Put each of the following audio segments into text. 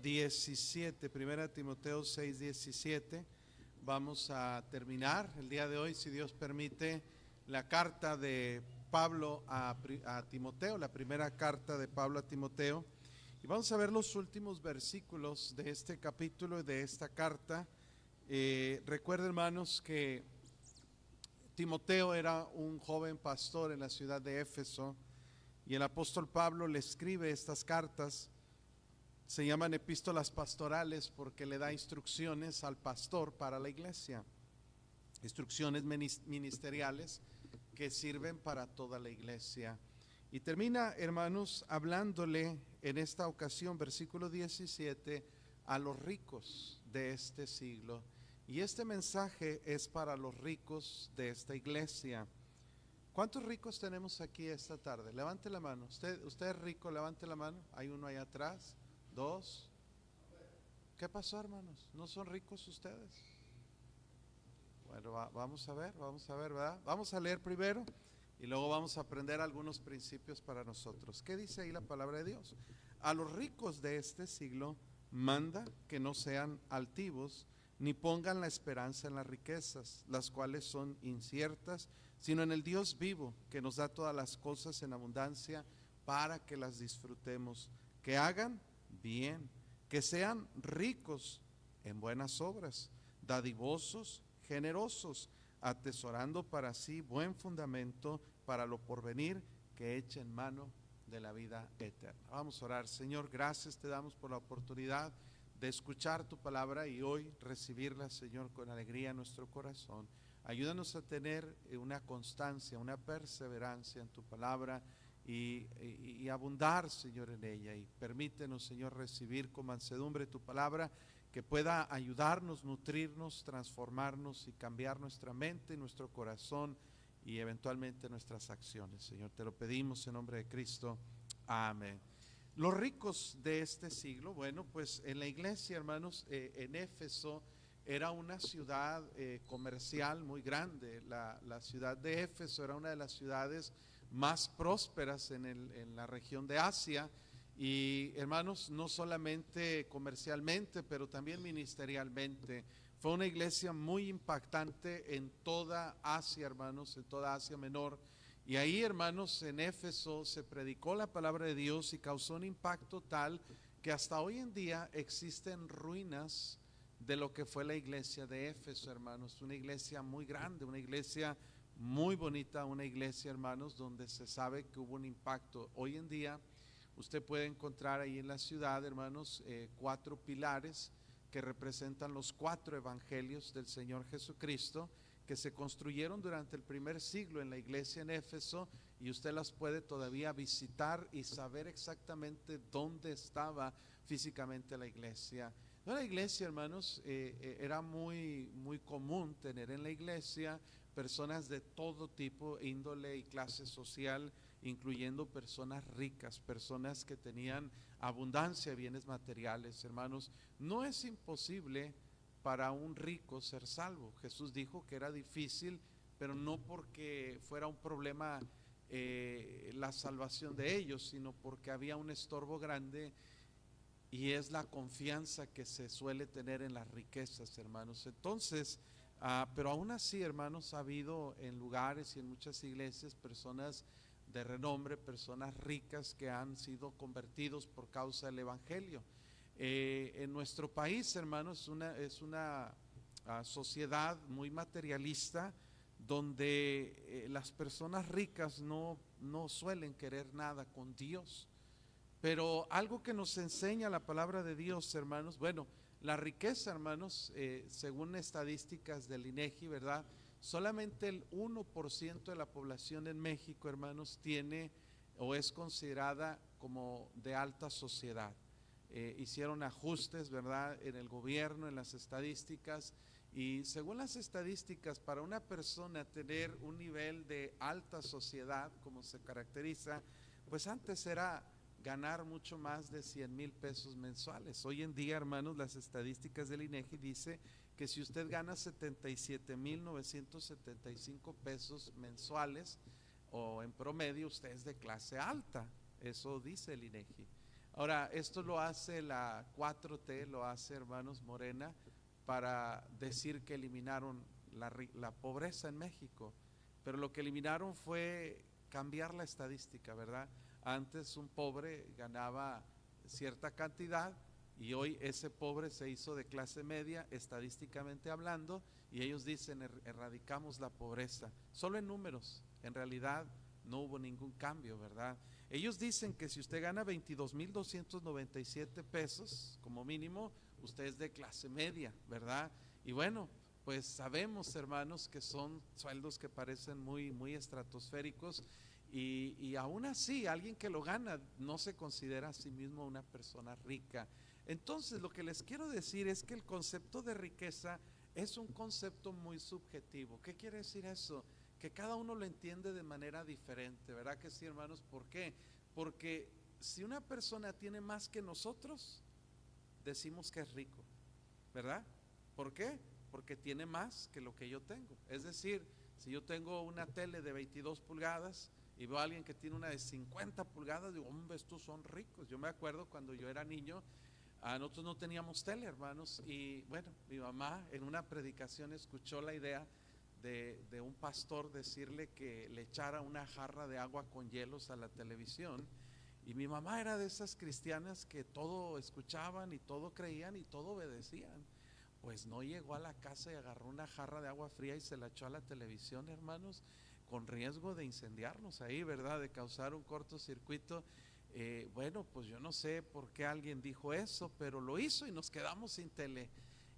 17, Primera Timoteo 6, 17. Vamos a terminar el día de hoy, si Dios permite, la carta de Pablo a Timoteo, la primera carta de Pablo a Timoteo. Y vamos a ver los últimos versículos de este capítulo y de esta carta. Recuerden, hermanos, que Timoteo era un joven pastor en la ciudad de Éfeso y el apóstol Pablo le escribe estas cartas. Se llaman epístolas pastorales porque le da instrucciones al pastor para la iglesia, instrucciones ministeriales que sirven para toda la iglesia. Y termina, hermanos, hablándole en esta ocasión, versículo 17, a los ricos de este siglo. Y este mensaje es para los ricos de esta iglesia. ¿Cuántos ricos tenemos aquí esta tarde? Levante la mano. Usted es rico, levante la mano. Hay uno allá atrás. Dos. ¿Qué pasó, hermanos? ¿No son ricos ustedes? Bueno, vamos a ver, ¿verdad? Vamos a leer primero y luego vamos a aprender algunos principios para nosotros. ¿Qué dice ahí la palabra de Dios? A los ricos de este siglo manda que no sean altivos, ni pongan la esperanza en las riquezas, las cuales son inciertas, sino en el Dios vivo, que nos da todas las cosas en abundancia para que las disfrutemos. Que hagan bien, que sean ricos en buenas obras, dadivosos, generosos, atesorando para sí buen fundamento para lo porvenir, que echen mano de la vida eterna. Vamos a orar. Señor, gracias te damos por la oportunidad de escuchar tu palabra y hoy recibirla, Señor, con alegría en nuestro corazón. Ayúdanos a tener una constancia, una perseverancia en tu palabra y abundar, Señor, en ella. Y permítenos, Señor, recibir con mansedumbre tu palabra, que pueda ayudarnos, nutrirnos, transformarnos y cambiar nuestra mente, nuestro corazón y eventualmente nuestras acciones. Señor, te lo pedimos en nombre de Cristo. Amén. Los ricos de este siglo, bueno, pues en la iglesia, hermanos, en Éfeso era una ciudad comercial muy grande. La ciudad de Éfeso era una de las ciudades más prósperas en la región de Asia. Y hermanos, no solamente comercialmente, pero también ministerialmente. Fue una iglesia muy impactante en toda Asia, hermanos, en toda Asia Menor. Y ahí, hermanos, en Éfeso se predicó la palabra de Dios y causó un impacto tal que hasta hoy en día existen ruinas de lo que fue la iglesia de Éfeso, hermanos. Una iglesia muy grande, una iglesia muy bonita, una iglesia, hermanos, donde se sabe que hubo un impacto. Hoy en día usted puede encontrar ahí en la ciudad, hermanos, 4 pilares que representan los 4 evangelios del Señor Jesucristo, que se construyeron durante el primer siglo en la iglesia en Éfeso, y usted las puede todavía visitar y saber exactamente dónde estaba físicamente la iglesia. La iglesia, hermanos, era muy común tener en la iglesia personas de todo tipo, índole y clase social, incluyendo personas ricas, personas que tenían abundancia de bienes materiales. Hermanos, no es imposible para un rico ser salvo. Jesús dijo que era difícil, pero no porque fuera un problema la salvación de ellos, sino porque había un estorbo grande, y es la confianza que se suele tener en las riquezas, hermanos. Entonces, pero aún así, hermanos, ha habido en lugares y en muchas iglesias personas de renombre, personas ricas que han sido convertidos por causa del evangelio. En nuestro país, hermanos, es una sociedad muy materialista, donde las personas ricas no suelen querer nada con Dios. Pero algo que nos enseña la palabra de Dios, hermanos, bueno, la riqueza, hermanos, según estadísticas del INEGI, ¿verdad? Solamente el 1% de la población en México, hermanos, tiene o es considerada como de alta sociedad. Hicieron ajustes, ¿verdad?, en el gobierno, en las estadísticas, y según las estadísticas, para una persona tener un nivel de alta sociedad, como se caracteriza, pues antes era ganar mucho más de 100,000 pesos mensuales. Hoy en día, hermanos, las estadísticas del INEGI dice que si usted gana 77,975 pesos mensuales o en promedio, usted es de clase alta. Eso dice el INEGI. Ahora, esto lo hace la 4T, lo hace, hermanos, Morena, para decir que eliminaron la pobreza en México. Pero lo que eliminaron fue cambiar la estadística, ¿verdad? Antes un pobre ganaba cierta cantidad y hoy ese pobre se hizo de clase media, estadísticamente hablando, y ellos dicen erradicamos la pobreza. Solo en números, en realidad no hubo ningún cambio, ¿verdad? Ellos dicen que si usted gana 22,297 pesos como mínimo, usted es de clase media, ¿verdad? Y bueno, pues sabemos, hermanos, que son sueldos que parecen muy, muy estratosféricos, y aún así alguien que lo gana no se considera a sí mismo una persona rica. Entonces lo que les quiero decir es que el concepto de riqueza es un concepto muy subjetivo. ¿Qué quiere decir eso? Que cada uno lo entiende de manera diferente, ¿verdad que sí, hermanos? ¿Por qué? Porque si una persona tiene más que nosotros, decimos que es rico, ¿verdad? ¿Por qué? Porque tiene más que lo que yo tengo. Es decir, si yo tengo una tele de 22 pulgadas y veo a alguien que tiene una de 50 pulgadas, digo, hombre, estos son ricos. Yo me acuerdo cuando yo era niño, nosotros no teníamos tele, hermanos, y bueno, mi mamá en una predicación escuchó la idea de un pastor decirle que le echara una jarra de agua con hielos a la televisión, y mi mamá era de esas cristianas que todo escuchaban y todo creían y todo obedecían. Pues no llegó a la casa y agarró una jarra de agua fría y se la echó a la televisión, hermanos, con riesgo de incendiarnos ahí, ¿verdad? De causar un cortocircuito. Bueno, pues yo no sé por qué alguien dijo eso, pero lo hizo y nos quedamos sin tele.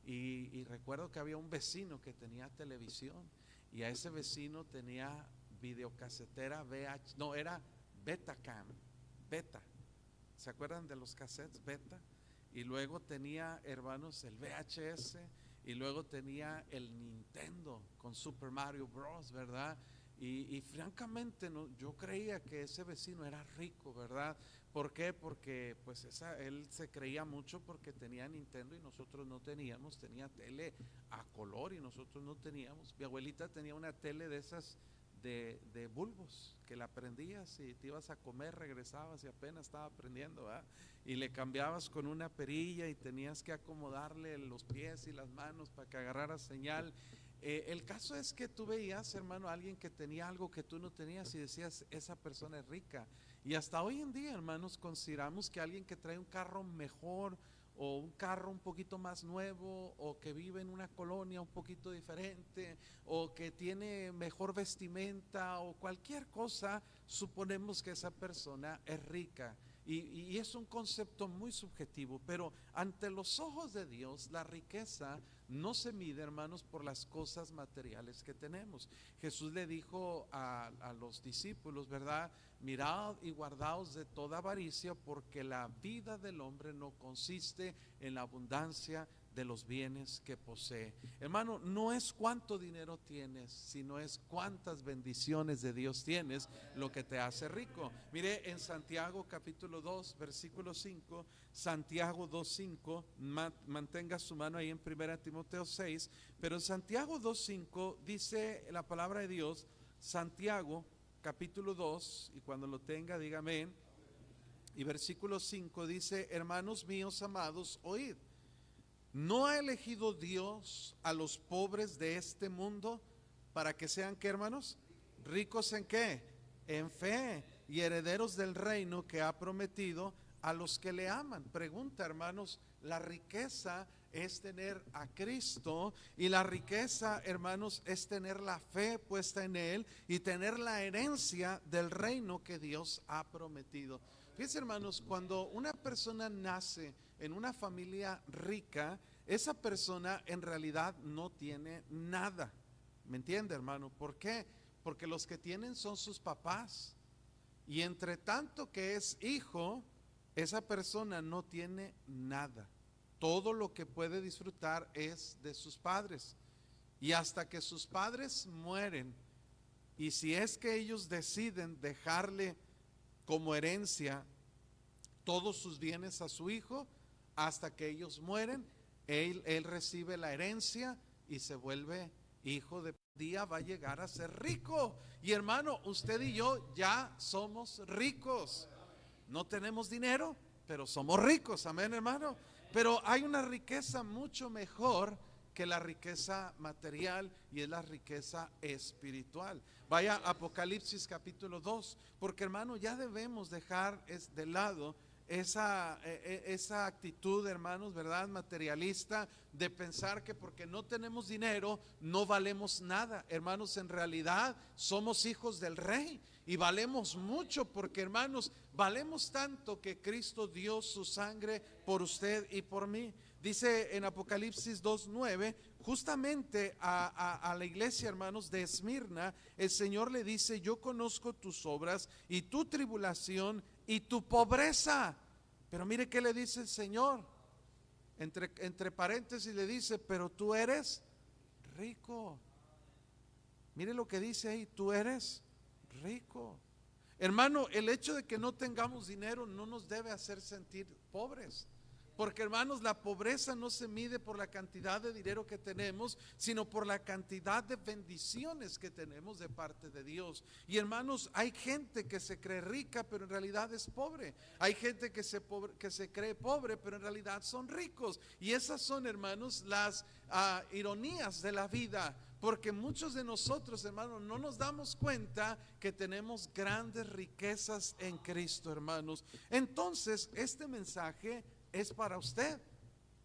Y recuerdo que había un vecino que tenía televisión, y a ese vecino tenía videocasetera VH, no, era Betacam, Beta. ¿Se acuerdan de los cassettes Beta? Y luego tenía, hermanos, el VHS, y luego tenía el Nintendo con Super Mario Bros., ¿verdad? Y francamente yo creía que ese vecino era rico, ¿verdad? ¿Por qué? Porque pues él se creía mucho porque tenía Nintendo y nosotros no teníamos, tenía tele a color y nosotros no teníamos. Mi abuelita tenía una tele de esas de bulbos, que la prendías y te ibas a comer, regresabas y apenas estaba prendiendo, ¿verdad? Y le cambiabas con una perilla y tenías que acomodarle los pies y las manos para que agarrara señal. El caso es que tú veías, hermano, a alguien que tenía algo que tú no tenías y decías, esa persona es rica. Y hasta hoy en día, hermanos, consideramos que alguien que trae un carro mejor o un carro un poquito más nuevo, o que vive en una colonia un poquito diferente, o que tiene mejor vestimenta o cualquier cosa, suponemos que esa persona es rica. Y es un concepto muy subjetivo, pero ante los ojos de Dios la riqueza no se mide, hermanos, por las cosas materiales que tenemos. Jesús le dijo a los discípulos, ¿verdad? Mirad y guardaos de toda avaricia, porque la vida del hombre no consiste en la abundancia de los bienes que posee. Hermano, no es cuánto dinero tienes, sino es cuántas bendiciones de Dios tienes lo que te hace rico. Mire, en Santiago capítulo 2 versículo 5, Santiago 2:5, mantenga su mano ahí en 1 Timoteo 6, pero en Santiago 2:5 dice la palabra de Dios, Santiago capítulo 2, y cuando lo tenga dígame, y versículo 5 dice, hermanos míos amados, oíd. ¿No ha elegido Dios a los pobres de este mundo para que sean, qué, hermanos? ¿Ricos en qué? En fe, y herederos del reino que ha prometido a los que le aman. Pregunta, hermanos, la riqueza es tener a Cristo, y la riqueza, hermanos, es tener la fe puesta en Él y tener la herencia del reino que Dios ha prometido. Fíjense, hermanos, cuando una persona nace en una familia rica, esa persona en realidad no tiene nada. ¿Me entiende, hermano? ¿Por qué? Porque los que tienen son sus papás, y entre tanto que es hijo, esa persona no tiene nada. Todo lo que puede disfrutar es de sus padres, y hasta que sus padres mueren, y si es que ellos deciden dejarle como herencia todos sus bienes a su hijo, hasta que ellos mueren, él recibe la herencia y se vuelve hijo. De día va a llegar a ser rico. Y hermano, usted y yo ya somos ricos. No tenemos dinero, pero somos ricos, amén, hermano. Pero hay una riqueza mucho mejor que la riqueza material, y es la riqueza espiritual. Vaya a Apocalipsis capítulo 2, porque hermano, ya debemos dejar de lado esa actitud, hermanos, ¿verdad? Materialista, de pensar que porque no tenemos dinero no valemos nada. Hermanos, en realidad somos hijos del Rey y valemos mucho, porque hermanos, valemos tanto que Cristo dio su sangre por usted y por mí. Dice en Apocalipsis 2:9, justamente a la iglesia, hermanos, de Esmirna, el Señor le dice: yo conozco tus obras y tu tribulación y tu pobreza. Pero mire qué le dice el Señor, entre paréntesis le dice: pero tú eres rico. Mire lo que dice ahí: tú eres rico. Hermano, el hecho de que no tengamos dinero no nos debe hacer sentir pobres. Porque hermanos, la pobreza no se mide por la cantidad de dinero que tenemos, sino por la cantidad de bendiciones que tenemos de parte de Dios. Y hermanos, hay gente que se cree rica, pero en realidad es pobre. Hay gente que se cree pobre, pero en realidad son ricos. Y esas son, hermanos, las ironías de la vida. Porque muchos de nosotros, hermanos, no nos damos cuenta que tenemos grandes riquezas en Cristo, hermanos. Entonces, este mensaje es para usted,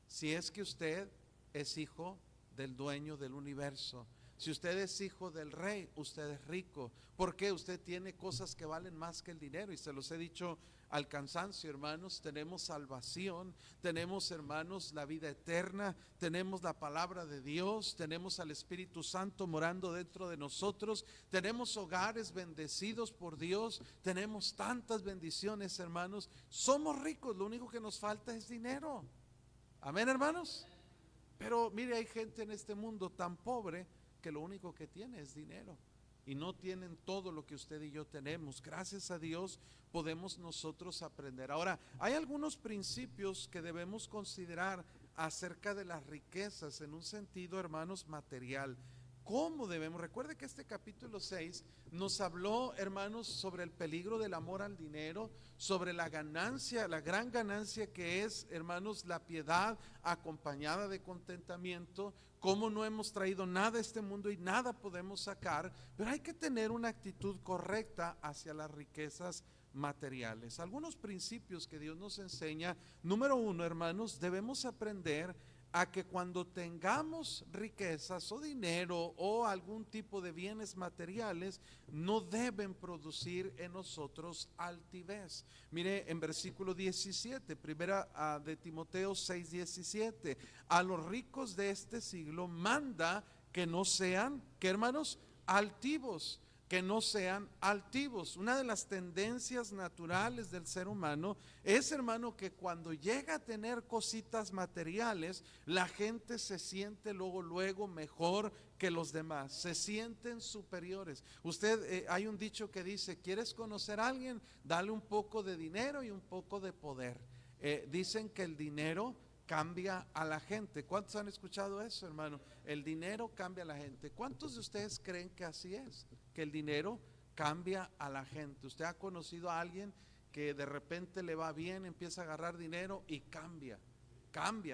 si es que usted es hijo del dueño del universo. Si usted es hijo del Rey, usted es rico, porque usted tiene cosas que valen más que el dinero. Y se los he dicho al cansancio, hermanos. Tenemos salvación, tenemos, hermanos, la vida eterna, tenemos la palabra de Dios, tenemos al Espíritu Santo morando dentro de nosotros, tenemos hogares bendecidos por Dios, tenemos tantas bendiciones, hermanos. Somos ricos, lo único que nos falta es dinero. Amén, hermanos. Pero mire, hay gente en este mundo tan pobre que lo único que tiene es dinero, y no tienen todo lo que usted y yo tenemos. Gracias a Dios podemos nosotros aprender. Ahora, hay algunos principios que debemos considerar acerca de las riquezas en un sentido, hermanos, material. ¿Cómo debemos? Recuerde que este capítulo 6 nos habló, hermanos, sobre el peligro del amor al dinero, sobre la ganancia, la gran ganancia que es, hermanos, la piedad acompañada de contentamiento. Cómo no hemos traído nada a este mundo y nada podemos sacar, pero hay que tener una actitud correcta hacia las riquezas materiales. Algunos principios que Dios nos enseña. Número uno, hermanos, debemos aprender a que cuando tengamos riquezas o dinero o algún tipo de bienes materiales, no deben producir en nosotros altivez. Mire en versículo 17, primera de Timoteo 6:17, a los ricos de este siglo manda que no sean, ¿qué, hermanos? Altivos. Que no sean altivos. Una de las tendencias naturales del ser humano es, hermano, que cuando llega a tener cositas materiales, la gente se siente luego mejor que los demás, se sienten superiores. Usted, hay un dicho que dice: ¿quieres conocer a alguien? Dale un poco de dinero y un poco de poder. Dicen que el dinero cambia a la gente. ¿Cuántos han escuchado eso, hermano? El dinero cambia a la gente. ¿Cuántos de ustedes creen que así es? Que el dinero cambia a la gente. ¿Usted ha conocido a alguien que de repente le va bien, empieza a agarrar dinero y cambia,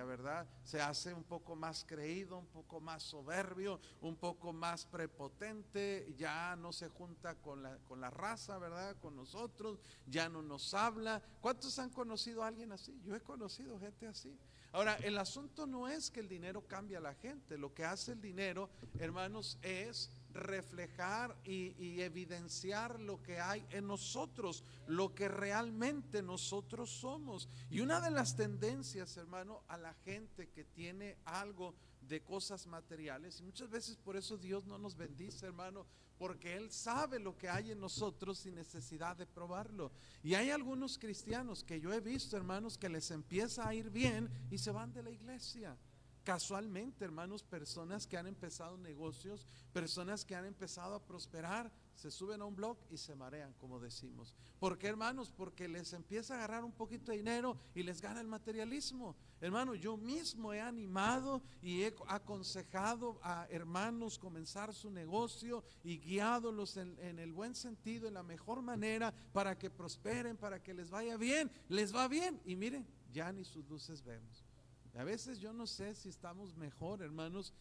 ¿verdad? Se hace un poco más creído, un poco más soberbio, un poco más prepotente, ya no se junta con la raza, ¿verdad? Con nosotros, ya no nos habla. ¿Cuántos han conocido a alguien así? Yo he conocido gente así. Ahora, el asunto no es que el dinero cambie a la gente. Lo que hace el dinero, hermanos, es reflejar y evidenciar lo que hay en nosotros, lo que realmente nosotros somos. Y una de las tendencias, hermano, a la gente que tiene algo de cosas materiales, y muchas veces por eso Dios no nos bendice, hermano, porque Él sabe lo que hay en nosotros sin necesidad de probarlo. Y hay algunos cristianos que yo he visto, hermanos, que les empieza a ir bien y se van de la iglesia. Casualmente, hermanos, personas que han empezado negocios, personas que han empezado a prosperar, se suben a un blog y se marean, como decimos. ¿Por qué, hermanos? Porque les empieza a agarrar un poquito de dinero y les gana el materialismo. Hermano, yo mismo he animado y he aconsejado a hermanos comenzar su negocio y guiándolos en el buen sentido, en la mejor manera, para que prosperen, para que les vaya bien. Les va bien y miren, ya ni sus luces vemos. A veces yo no sé si estamos mejor, hermanos,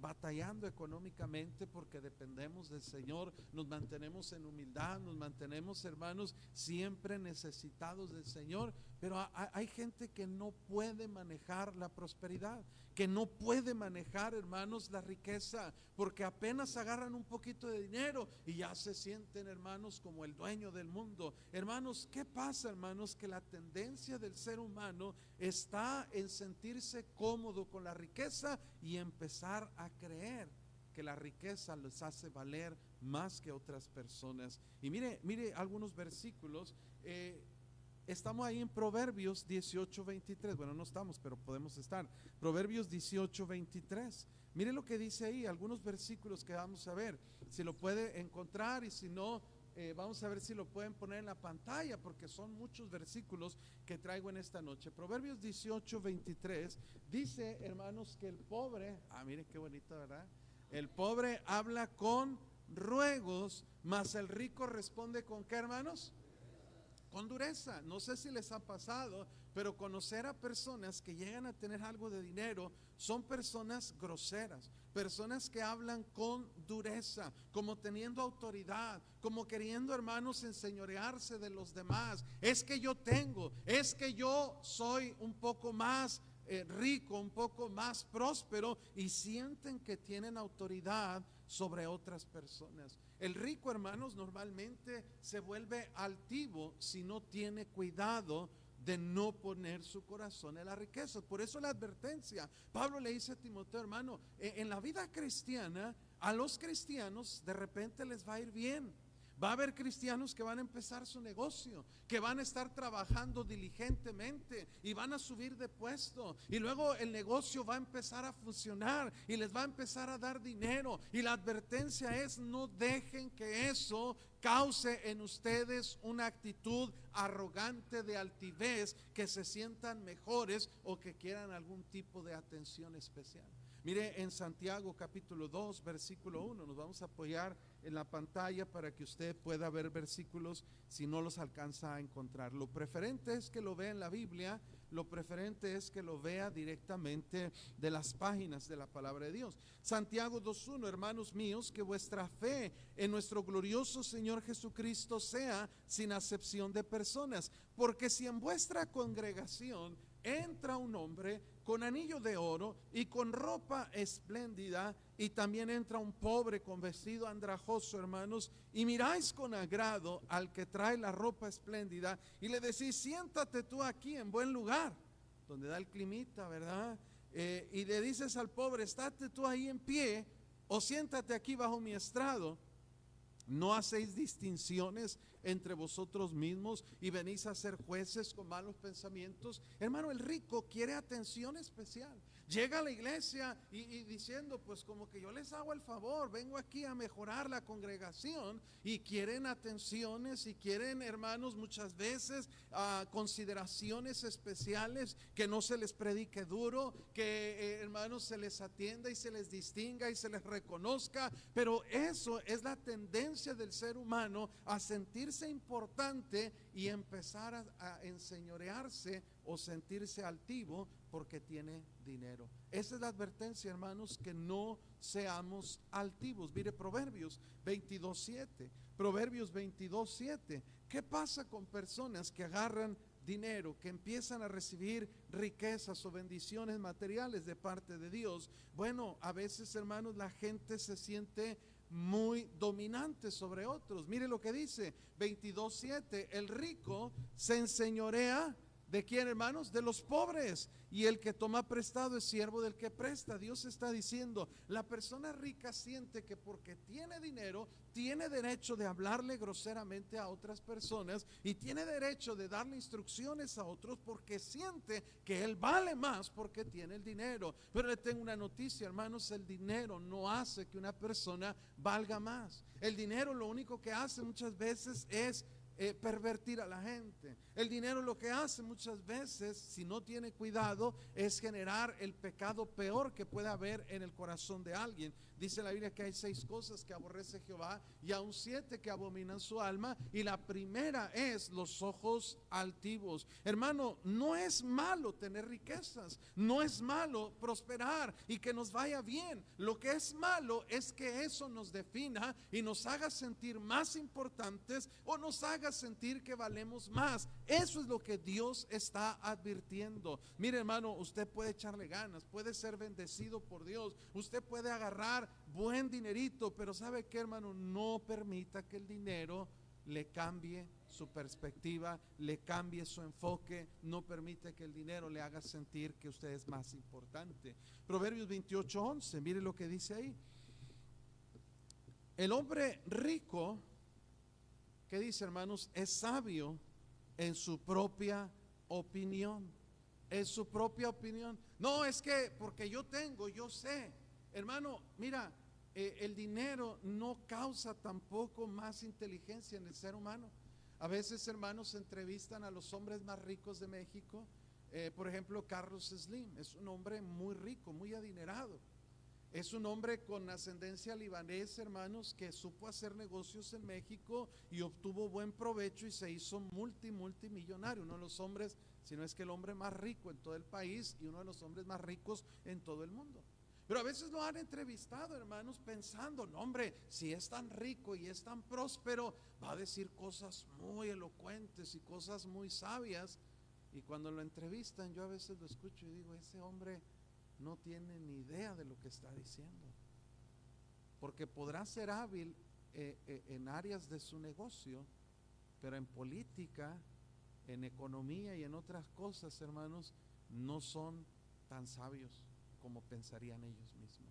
batallando económicamente porque dependemos del Señor, nos mantenemos en humildad, nos mantenemos, hermanos, siempre necesitados del Señor, pero hay gente que no puede manejar la prosperidad, que no puede manejar, hermanos, la riqueza, porque apenas agarran un poquito de dinero y ya se sienten, hermanos, como el dueño del mundo. Hermanos, ¿qué pasa, hermanos? Que la tendencia del ser humano está en sentirse cómodo con la riqueza y empezar a creer que la riqueza les hace valer más que otras personas. Y mire algunos versículos. Estamos ahí en Proverbios 18:23. Bueno, no estamos, pero podemos estar. Proverbios 18:23. Mire lo que dice ahí, algunos versículos que vamos a ver. Si lo puede encontrar y si no, vamos a ver si lo pueden poner en la pantalla, porque son muchos versículos que traigo en esta noche. Proverbios 18:23 dice, hermanos, que el pobre, miren qué bonito, ¿verdad? El pobre habla con ruegos, mas el rico responde con ¿qué, hermanos? Con dureza. No sé si les ha pasado, pero conocer a personas que llegan a tener algo de dinero son personas groseras, personas que hablan con dureza, como teniendo autoridad, como queriendo, hermanos, enseñorearse de los demás. Es que yo tengo, es que yo soy un poco más rico, un poco más próspero, y sienten que tienen autoridad sobre otras personas. El rico, hermanos, normalmente se vuelve altivo si no tiene cuidado de no poner su corazón en la riqueza. Por eso la advertencia. Pablo le dice a Timoteo, hermano, en la vida cristiana, a los cristianos de repente les va a ir bien. Va a haber cristianos que van a empezar su negocio, que van a estar trabajando diligentemente y van a subir de puesto, y luego el negocio va a empezar a funcionar y les va a empezar a dar dinero. Y la advertencia es: no dejen que eso cause en ustedes una actitud arrogante de altivez, que se sientan mejores o que quieran algún tipo de atención especial. Mire, en Santiago capítulo 2 versículo 1, nos vamos a apoyar en la pantalla para que usted pueda ver versículos si no los alcanza a encontrar. Lo preferente es que lo vea en la Biblia, lo preferente es que lo vea directamente de las páginas de la palabra de Dios. Santiago 2:1, hermanos míos, que vuestra fe en nuestro glorioso Señor Jesucristo sea sin acepción de personas, porque si en vuestra congregación entra un hombre con anillo de oro y con ropa espléndida, y también entra un pobre con vestido andrajoso, hermanos, y miráis con agrado al que trae la ropa espléndida y le decís: siéntate tú aquí en buen lugar, donde da el climita, ¿verdad? Y le dices al pobre: estate tú ahí en pie, o siéntate aquí bajo mi estrado. ¿No hacéis distinciones entre vosotros mismos y venís a ser jueces con malos pensamientos? Hermano, el rico quiere atención especial. Llega a la iglesia y diciendo: pues como que yo les hago el favor, vengo aquí a mejorar la congregación, y quieren atenciones y quieren, hermanos, muchas veces consideraciones especiales, que no se les predique duro, que hermanos, se les atienda y se les distinga y se les reconozca. Pero eso es la tendencia del ser humano, a sentirse importante y empezar a enseñorearse o sentirse altivo porque tiene dinero. Esa es la advertencia, hermanos, que no seamos altivos. Mire Proverbios 22:7. Proverbios 22:7. ¿Qué pasa con personas que agarran dinero, que empiezan a recibir riquezas o bendiciones materiales de parte de Dios? Bueno, a veces, hermanos, la gente se siente muy dominante sobre otros. Mire lo que dice 22:7. El rico se enseñorea ¿De quién, hermanos? De los pobres. Y el que toma prestado es siervo del que presta. Dios está diciendo, la persona rica siente que porque tiene dinero, tiene derecho de hablarle groseramente a otras personas y tiene derecho de darle instrucciones a otros porque siente que él vale más porque tiene el dinero. Pero le tengo una noticia, hermanos, el dinero no hace que una persona valga más. El dinero lo único que hace muchas veces es pervertir a la gente. El dinero lo que hace muchas veces, si no tiene cuidado, es generar el pecado peor que puede haber en el corazón de alguien. Dice la Biblia que hay 6 cosas que aborrece Jehová y aún 7 que abominan su alma, y la primera es los ojos altivos. Hermano, no es malo tener riquezas, no es malo prosperar y que nos vaya bien. Lo que es malo es que eso nos defina y nos haga sentir más importantes o nos haga sentir que valemos más. Eso es lo que Dios está advirtiendo. Mire, hermano, usted puede echarle ganas, puede ser bendecido por Dios, usted puede agarrar buen dinerito, pero ¿sabe qué, hermano? No permita que el dinero le cambie su perspectiva, le cambie su enfoque. No permite que el dinero le haga sentir que usted es más importante. Proverbios 28:11, mire lo que dice ahí. El hombre rico, ¿qué dice, hermanos? Es sabio en su propia opinión. En su propia opinión. No, es que porque yo tengo, yo sé. Hermano, mira, el dinero no causa tampoco más inteligencia en el ser humano. A veces, hermanos, entrevistan a los hombres más ricos de México. Por ejemplo, Carlos Slim es un hombre muy rico, muy adinerado. Es un hombre con ascendencia libanesa, hermanos, que supo hacer negocios en México y obtuvo buen provecho y se hizo multimillonario. Uno de los hombres, si no es que el hombre más rico en todo el país y uno de los hombres más ricos en todo el mundo. Pero a veces lo han entrevistado, hermanos, pensando, no, hombre, si es tan rico y es tan próspero, va a decir cosas muy elocuentes y cosas muy sabias. Y cuando lo entrevistan, yo a veces lo escucho y digo, ese hombre no tiene ni idea de lo que está diciendo. Porque podrá ser hábil en áreas de su negocio, pero en política, en economía y en otras cosas, hermanos, no son tan sabios como pensarían ellos mismos.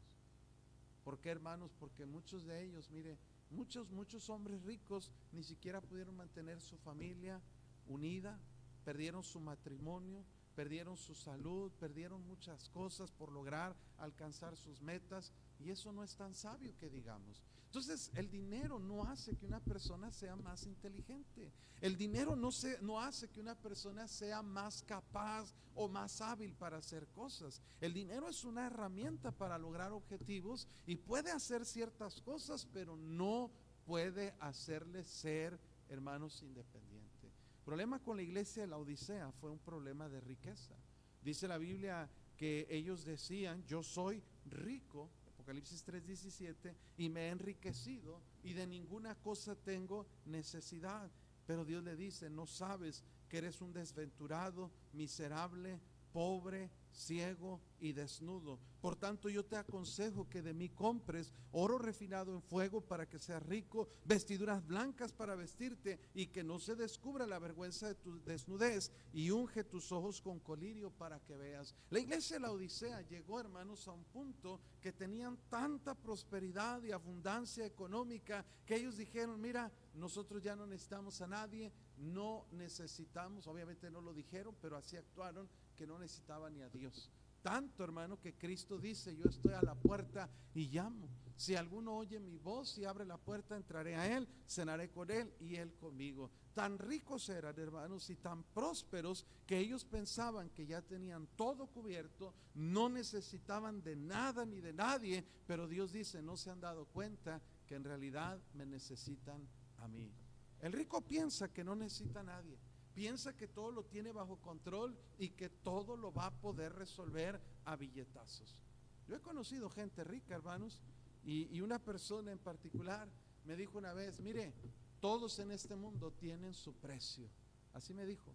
¿Por qué, hermanos? Porque muchos de ellos, mire, muchos hombres ricos ni siquiera pudieron mantener su familia unida, perdieron su matrimonio, perdieron su salud, perdieron muchas cosas por lograr alcanzar sus metas, y eso no es tan sabio que digamos. Entonces, el dinero no hace que una persona sea más inteligente. El dinero no hace que una persona sea más capaz o más hábil para hacer cosas. El dinero es una herramienta para lograr objetivos y puede hacer ciertas cosas, pero no puede hacerle ser, hermanos, independiente. El problema con la iglesia de la Odisea fue un problema de riqueza. Dice la Biblia que ellos decían, yo soy rico, Apocalipsis 3:17, y me he enriquecido y de ninguna cosa tengo necesidad. Pero Dios le dice, no sabes que eres un desventurado, miserable, pobre, ciego y desnudo. Por tanto, yo te aconsejo que de mí compres oro refinado en fuego para que seas rico, vestiduras blancas para vestirte y que no se descubra la vergüenza de tu desnudez, y unge tus ojos con colirio para que veas. La iglesia de la Odisea llegó, hermanos, a un punto que tenían tanta prosperidad y abundancia económica que ellos dijeron, mira, nosotros ya no necesitamos a nadie, no necesitamos, obviamente no lo dijeron, pero así actuaron, que no necesitaban ni a Dios. Tanto, hermano, que Cristo dice, yo estoy a la puerta y llamo. Si alguno oye mi voz y abre la puerta, entraré a él, cenaré con él y él conmigo. Tan ricos eran, hermanos, y tan prósperos que ellos pensaban que ya tenían todo cubierto, no necesitaban de nada ni de nadie, pero Dios dice, no se han dado cuenta que en realidad me necesitan a mí. El rico piensa que no necesita a nadie. Piensa que todo lo tiene bajo control y que todo lo va a poder resolver a billetazos. Yo he conocido gente rica, hermanos, y una persona en particular me dijo una vez, mire, todos en este mundo tienen su precio. Así me dijo,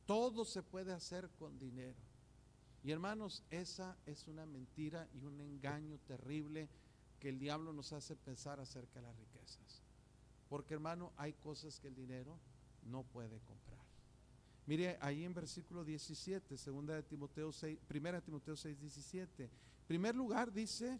todo se puede hacer con dinero. Y hermanos, esa es una mentira y un engaño terrible que el diablo nos hace pensar acerca de las riquezas. Porque, hermano, hay cosas que el dinero no puede comprar. Mire ahí en versículo 17, segunda de Timoteo 6, primera de Timoteo 6, 17. En primer lugar dice,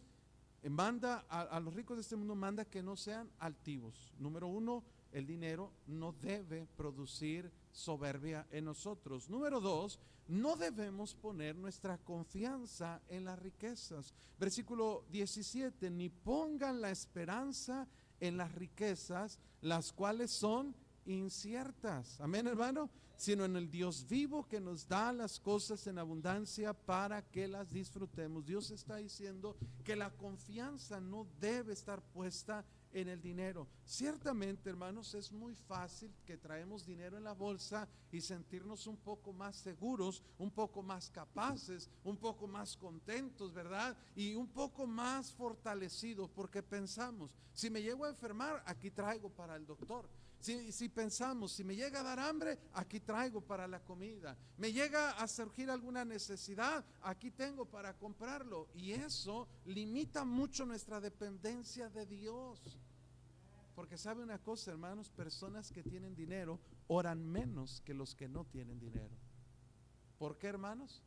manda a los ricos de este mundo, manda que no sean altivos. Número uno, el dinero no debe producir soberbia en nosotros. Número dos, no debemos poner nuestra confianza en las riquezas. Versículo 17, ni pongan la esperanza en las riquezas, las cuales son inciertas. Amén, hermano. Sino en el Dios vivo que nos da las cosas en abundancia para que las disfrutemos. Dios está diciendo que la confianza no debe estar puesta en el dinero. Ciertamente, hermanos, es muy fácil que traemos dinero en la bolsa y sentirnos un poco más seguros, un poco más capaces, un poco más contentos, ¿verdad? Y un poco más fortalecidos, porque pensamos, si me llego a enfermar, aquí traigo para el doctor. Si pensamos, si me llega a dar hambre, aquí traigo para la comida. Me llega a surgir alguna necesidad, aquí tengo para comprarlo. Y eso limita mucho nuestra dependencia de Dios. Porque sabe una cosa, hermanos, personas que tienen dinero oran menos que los que no tienen dinero. ¿Por qué, hermanos?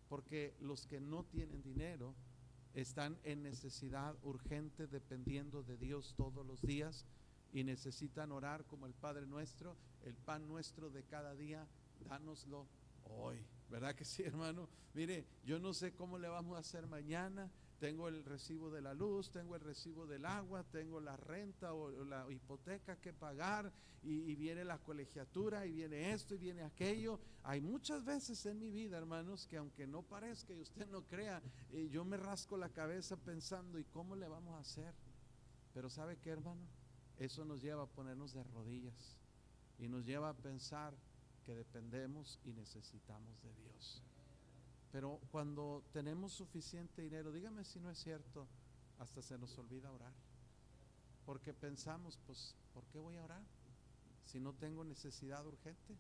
Porque los que no tienen dinero están en necesidad urgente, dependiendo de Dios todos los días, y necesitan orar como el Padre nuestro: el pan nuestro de cada día, dánoslo hoy. ¿Verdad que sí, hermano? Mire, yo no sé cómo le vamos a hacer mañana. Tengo el recibo de la luz, tengo el recibo del agua, tengo la renta o la hipoteca que pagar, y viene la colegiatura, y viene esto y viene aquello. Hay muchas veces en mi vida, hermanos, que aunque no parezca y usted no crea, yo me rasco la cabeza pensando, ¿y cómo le vamos a hacer? Pero ¿sabe qué, hermano? Eso nos lleva a ponernos de rodillas y nos lleva a pensar que dependemos y necesitamos de Dios. Pero cuando tenemos suficiente dinero, dígame si no es cierto, hasta se nos olvida orar, porque pensamos, pues, ¿por qué voy a orar si no tengo necesidad urgente?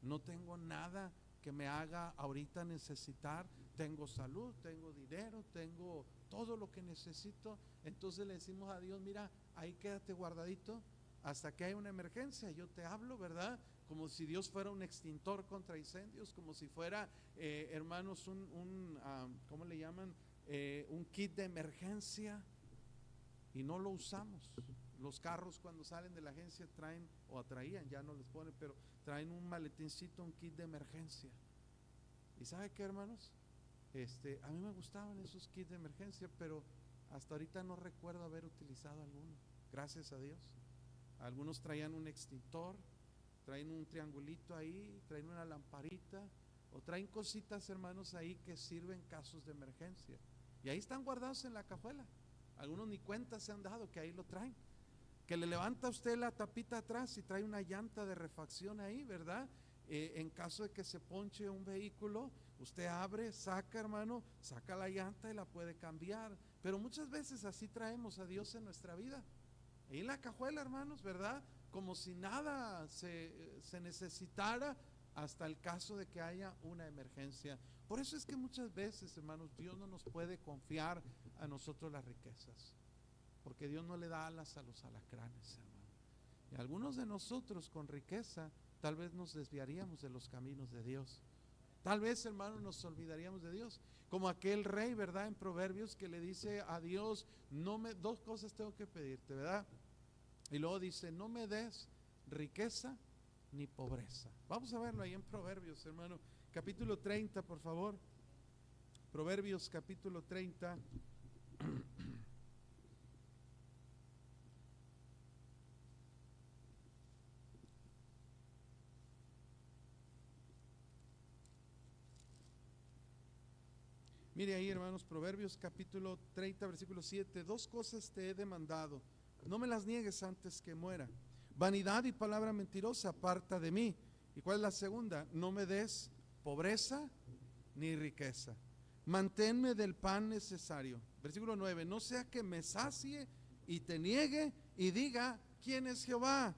No tengo nada que me haga ahorita necesitar. Tengo salud, tengo dinero, tengo todo lo que necesito. Entonces le decimos a Dios: mira, ahí quédate guardadito hasta que haya una emergencia, yo te hablo, ¿verdad? Como si Dios fuera un extintor contra incendios, como si fuera, hermanos, ¿cómo le llaman? Un kit de emergencia, y no lo usamos. Los carros cuando salen de la agencia traen, o traían, ya no les ponen, pero traen un maletincito, un kit de emergencia. ¿Y sabe qué, hermanos? A mí me gustaban esos kits de emergencia, pero hasta ahorita no recuerdo haber utilizado alguno, gracias a Dios. Algunos traían un extintor, traen un triangulito ahí, traen una lamparita, o traen cositas, hermanos, ahí que sirven casos de emergencia, y ahí están guardados en la cajuela. Algunos ni cuenta se han dado que ahí lo traen, que le levanta a usted la tapita atrás y trae una llanta de refacción ahí, ¿verdad? En caso de que se ponche un vehículo, usted abre, saca, hermano, saca la llanta y la puede cambiar. Pero muchas veces así traemos a Dios en nuestra vida, ahí en la cajuela, hermanos, ¿verdad? Como si nada se necesitara hasta el caso de que haya una emergencia. Por eso es que muchas veces, hermanos, Dios no nos puede confiar a nosotros las riquezas, porque Dios no le da alas a los alacranes, hermano. Y algunos de nosotros con riqueza tal vez nos desviaríamos de los caminos de Dios. Tal vez, hermano, nos olvidaríamos de Dios, como aquel rey, ¿verdad? En Proverbios, que le dice a Dios: dos cosas tengo que pedirte, ¿verdad? Y luego dice: no me des riqueza ni pobreza. Vamos a verlo ahí en Proverbios, hermano, capítulo 30, por favor. Proverbios capítulo 30. Mire ahí, hermanos, Proverbios capítulo 30, versículo 7. Dos cosas te he demandado, no me las niegues antes que muera. Vanidad y palabra mentirosa aparta de mí. ¿Y cuál es la segunda? No me des pobreza ni riqueza. Manténme del pan necesario. Versículo 9. No sea que me sacie y te niegue y diga: ¿quién es Jehová?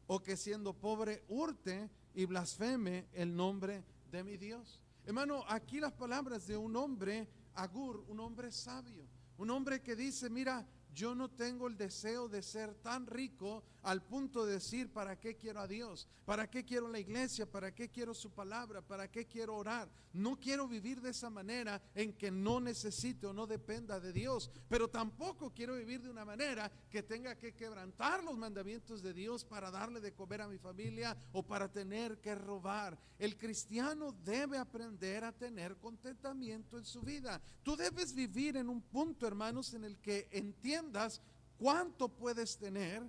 O que siendo pobre hurte y blasfeme el nombre de mi Dios. Hermano, aquí las palabras de un hombre Agur, un hombre sabio, un hombre que dice: mira, yo no tengo el deseo de ser tan rico al punto de decir, ¿para qué quiero a Dios? ¿Para qué quiero la iglesia? ¿Para qué quiero su palabra? ¿Para qué quiero orar? No quiero vivir de esa manera en que no necesite o no dependa de Dios, pero tampoco quiero vivir de una manera que tenga que quebrantar los mandamientos de Dios para darle de comer a mi familia o para tener que robar. El cristiano debe aprender a tener contentamiento en su vida. Tú debes vivir en un punto, hermanos, en el que entiendas cuánto puedes tener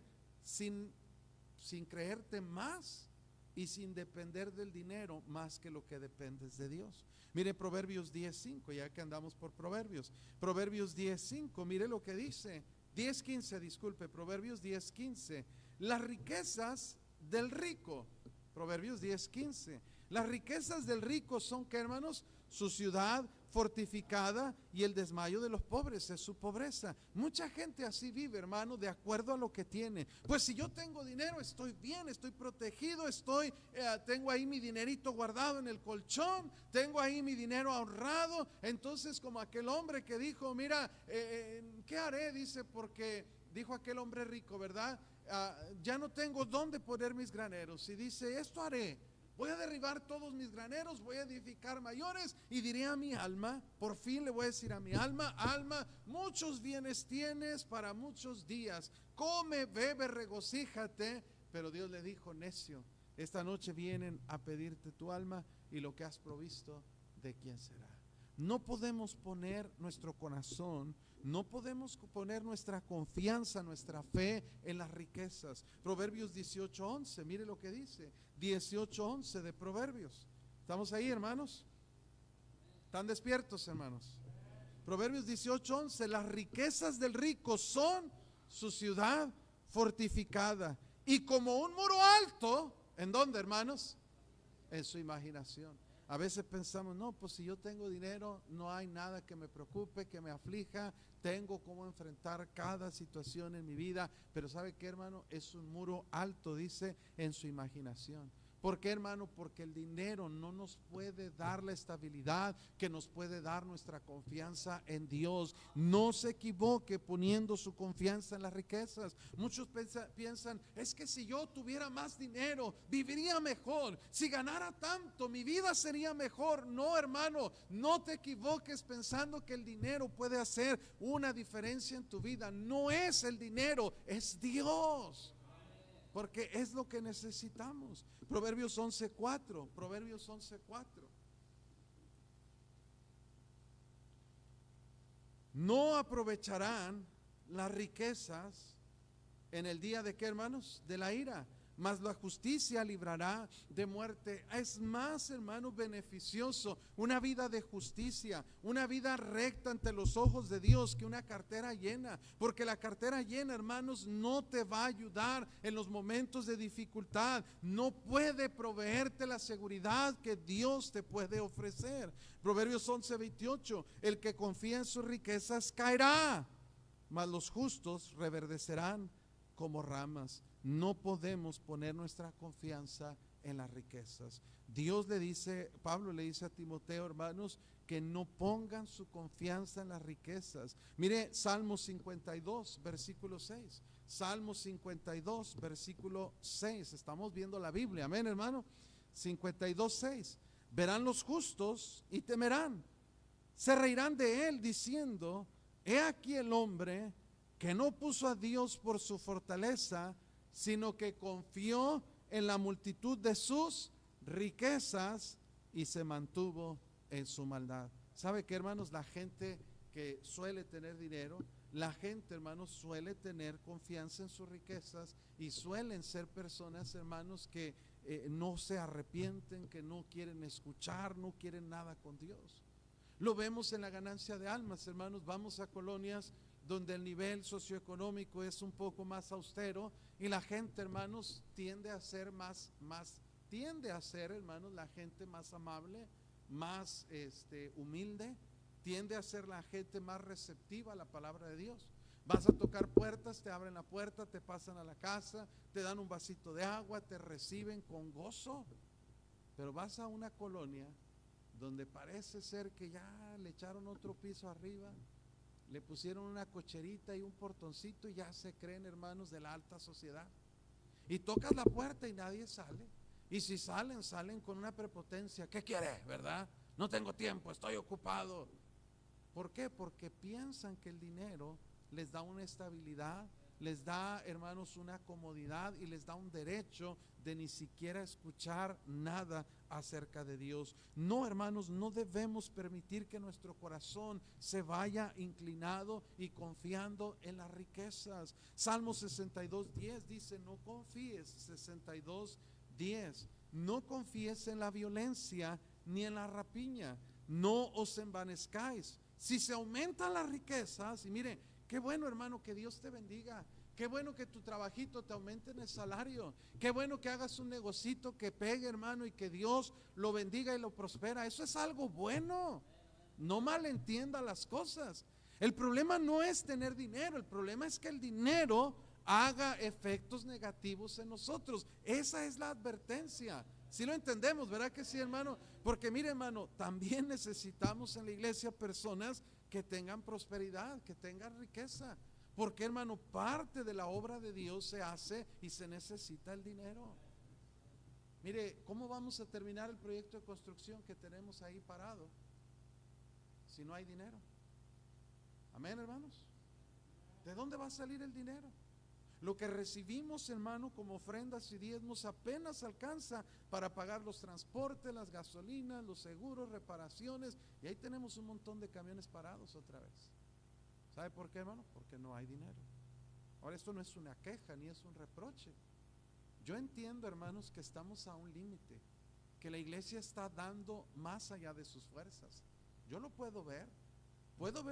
sin creerte más y sin depender del dinero más que lo que dependes de Dios. Mire Proverbios 10:5, ya que andamos por Proverbios. Proverbios 10:5, mire lo que dice. 10:15, disculpe, Proverbios 10:15. Las riquezas del rico, Proverbios 10:15. Las riquezas del rico son, ¿qué, hermanos? Su ciudad fortificada, y el desmayo de los pobres es su pobreza. Mucha gente así vive, hermano, de acuerdo a lo que tiene. Pues si yo tengo dinero, estoy bien, estoy protegido, tengo ahí mi dinerito guardado en el colchón, tengo ahí mi dinero ahorrado. Entonces, como aquel hombre que dijo, mira, ¿qué haré? Dice, porque dijo aquel hombre rico, ¿verdad? Ya no tengo dónde poner mis graneros. Y dice, esto haré. Voy a derribar todos mis graneros, voy a edificar mayores, y diré a mi alma, por fin le voy a decir a mi alma, alma, muchos bienes tienes para muchos días, come, bebe, regocíjate. Pero Dios le dijo, necio, esta noche vienen a pedirte tu alma, y lo que has provisto, ¿de quién será? No podemos poner nuestro corazón, no podemos poner nuestra confianza, nuestra fe en las riquezas. Proverbios 18:11, mire lo que dice, 18:11 de Proverbios. ¿Estamos ahí, hermanos? ¿Están despiertos, hermanos? Proverbios 18:11, las riquezas del rico son su ciudad fortificada, y como un muro alto, ¿en dónde, hermanos? En su imaginación. A veces pensamos, no, pues si yo tengo dinero, no hay nada que me preocupe, que me aflija, tengo cómo enfrentar cada situación en mi vida. Pero ¿sabe qué, hermano? Es un muro alto, dice, en su imaginación. ¿Por qué, hermano? Porque el dinero no nos puede dar la estabilidad que nos puede dar nuestra confianza en Dios. No se equivoque poniendo su confianza en las riquezas. Muchos piensan, es que si yo tuviera más dinero, viviría mejor. Si ganara tanto, mi vida sería mejor. No, hermano, no te equivoques pensando que el dinero puede hacer una diferencia en tu vida. No es el dinero, es Dios. Porque es lo que necesitamos. Proverbios 11:4. Proverbios 11:4. No aprovecharán las riquezas en el día de, ¿qué, hermanos? De la ira, mas la justicia librará de muerte. Es más, hermanos, beneficioso una vida de justicia, una vida recta ante los ojos de Dios, que una cartera llena. Porque la cartera llena, hermanos, no te va a ayudar en los momentos de dificultad. No puede proveerte la seguridad que Dios te puede ofrecer. Proverbios 11:28, el que confía en sus riquezas caerá, mas los justos reverdecerán como ramas. No podemos poner nuestra confianza en las riquezas. Dios le dice, Pablo le dice a Timoteo, hermanos, que no pongan su confianza en las riquezas. Mire Salmo 52, versículo 6. Salmo 52, versículo 6. Estamos viendo la Biblia, amén, hermano. 52:6. Verán los justos y temerán, se reirán de él diciendo, he aquí el hombre que no puso a Dios por su fortaleza, sino que confió en la multitud de sus riquezas y se mantuvo en su maldad. ¿Sabe qué, hermanos? La gente que suele tener dinero, la gente, hermanos, suele tener confianza en sus riquezas, y suelen ser personas, hermanos, que no se arrepienten, que no quieren escuchar, no quieren nada con Dios. Lo vemos en la ganancia de almas, hermanos. Vamos a colonias donde el nivel socioeconómico es un poco más austero, y la gente, hermanos, tiende a ser hermanos, la gente más amable, más humilde, tiende a ser la gente más receptiva a la palabra de Dios. Vas a tocar puertas, te abren la puerta, te pasan a la casa, te dan un vasito de agua, te reciben con gozo. Pero vas a una colonia donde parece ser que ya le echaron otro piso arriba, le pusieron una cocherita y un portoncito y ya se creen hermanos de la alta sociedad. Y tocas la puerta y nadie sale. Y si salen, salen con una prepotencia. ¿Qué quiere, verdad? No tengo tiempo, estoy ocupado. ¿Por qué? Porque piensan que el dinero les da una estabilidad, les da, hermanos, una comodidad y les da un derecho de ni siquiera escuchar nada acerca de Dios. No, hermanos, no debemos permitir que nuestro corazón se vaya inclinado y confiando en las riquezas. Salmo 62:10 dice: no confíes, 62:10, no confíes en la violencia ni en la rapiña, no os envanezcáis. Si se aumentan las riquezas, y mire, qué bueno, hermano, que Dios te bendiga. Qué bueno que tu trabajito te aumente en el salario. Qué bueno que hagas un negocito que pegue, hermano, y que Dios lo bendiga y lo prospera. Eso es algo bueno. No malentienda las cosas. El problema no es tener dinero, el problema es que el dinero haga efectos negativos en nosotros. Esa es la advertencia. Si lo entendemos, ¿verdad que sí, hermano? Porque mire, hermano, también necesitamos en la iglesia personas que tengan prosperidad, que tengan riqueza. Porque, hermano, parte de la obra de Dios se hace y se necesita el dinero. Mire, ¿cómo vamos a terminar el proyecto de construcción que tenemos ahí parado si no hay dinero? Amén, hermanos. ¿De dónde va a salir el dinero? Lo que recibimos, hermano, como ofrendas y diezmos apenas alcanza para pagar los transportes, las gasolinas, los seguros, reparaciones, y ahí tenemos un montón de camiones parados otra vez. ¿Sabe por qué, hermano? Porque no hay dinero. Ahora, esto no es una queja ni es un reproche. Yo entiendo, hermanos, que estamos a un límite, que la iglesia está dando más allá de sus fuerzas. Yo lo puedo ver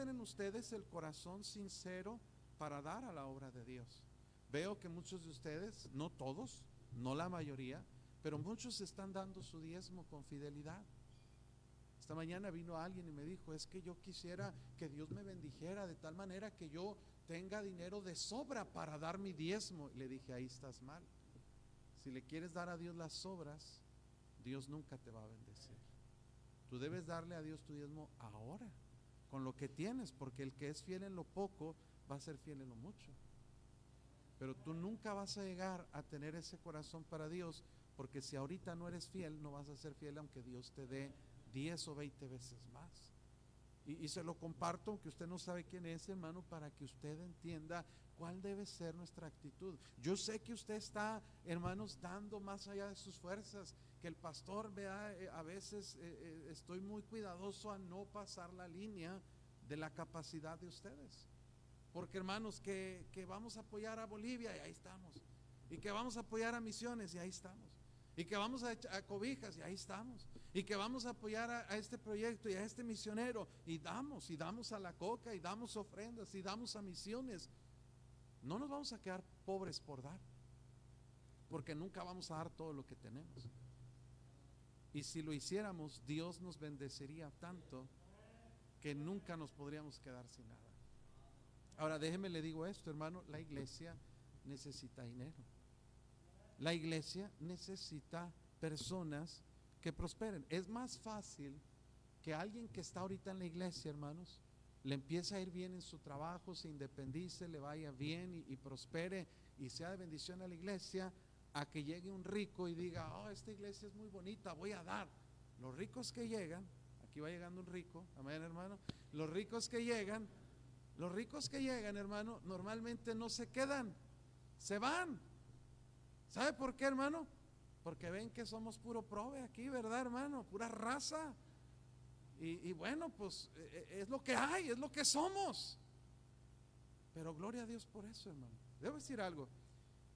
en ustedes el corazón sincero para dar a la obra de Dios. Veo que muchos de ustedes, no todos, no la mayoría, pero muchos están dando su diezmo con fidelidad. Esta mañana vino alguien y me dijo: es que yo quisiera que Dios me bendijera de tal manera que yo tenga dinero de sobra para dar mi diezmo. Y le dije: ahí estás mal. Si le quieres dar a Dios las sobras, Dios nunca te va a bendecir. Tú debes darle a Dios tu diezmo ahora, con lo que tienes, porque el que es fiel en lo poco va a ser fiel en lo mucho. Pero tú nunca vas a llegar a tener ese corazón para Dios, porque si ahorita no eres fiel, no vas a ser fiel aunque Dios te dé 10 o 20 veces más. Y se lo comparto, aunque usted no sabe quién es, hermano, para que usted entienda cuál debe ser nuestra actitud. Yo sé que usted está, hermanos, dando más allá de sus fuerzas, que el pastor vea, a veces estoy muy cuidadoso a no pasar la línea de la capacidad de ustedes. Porque, hermanos, que vamos a apoyar a Bolivia, y ahí estamos. Y que vamos a apoyar a misiones, y ahí estamos. Y que vamos a cobijas, y ahí estamos. Y que vamos a apoyar a este proyecto y a este misionero, y damos a la coca, y damos ofrendas, y damos a misiones. No nos vamos a quedar pobres por dar, porque nunca vamos a dar todo lo que tenemos. Y si lo hiciéramos, Dios nos bendeciría tanto que nunca nos podríamos quedar sin nada. Ahora, déjeme le digo esto, hermano: la iglesia necesita dinero. La iglesia necesita personas que prosperen. Es más fácil que alguien que está ahorita en la iglesia, hermanos, le empiece a ir bien en su trabajo, se independice, le vaya bien y prospere y sea de bendición a la iglesia, a que llegue un rico y diga: oh, esta iglesia es muy bonita, voy a dar. Los ricos que llegan, aquí va llegando un rico, amén, hermano. Los ricos que llegan, hermano, normalmente no se quedan, se van. ¿Sabe por qué, hermano? Porque ven que somos puro prove aquí, ¿verdad, hermano? Pura raza. Y bueno, pues es lo que hay, es lo que somos. Pero gloria a Dios por eso, hermano. Debo decir algo: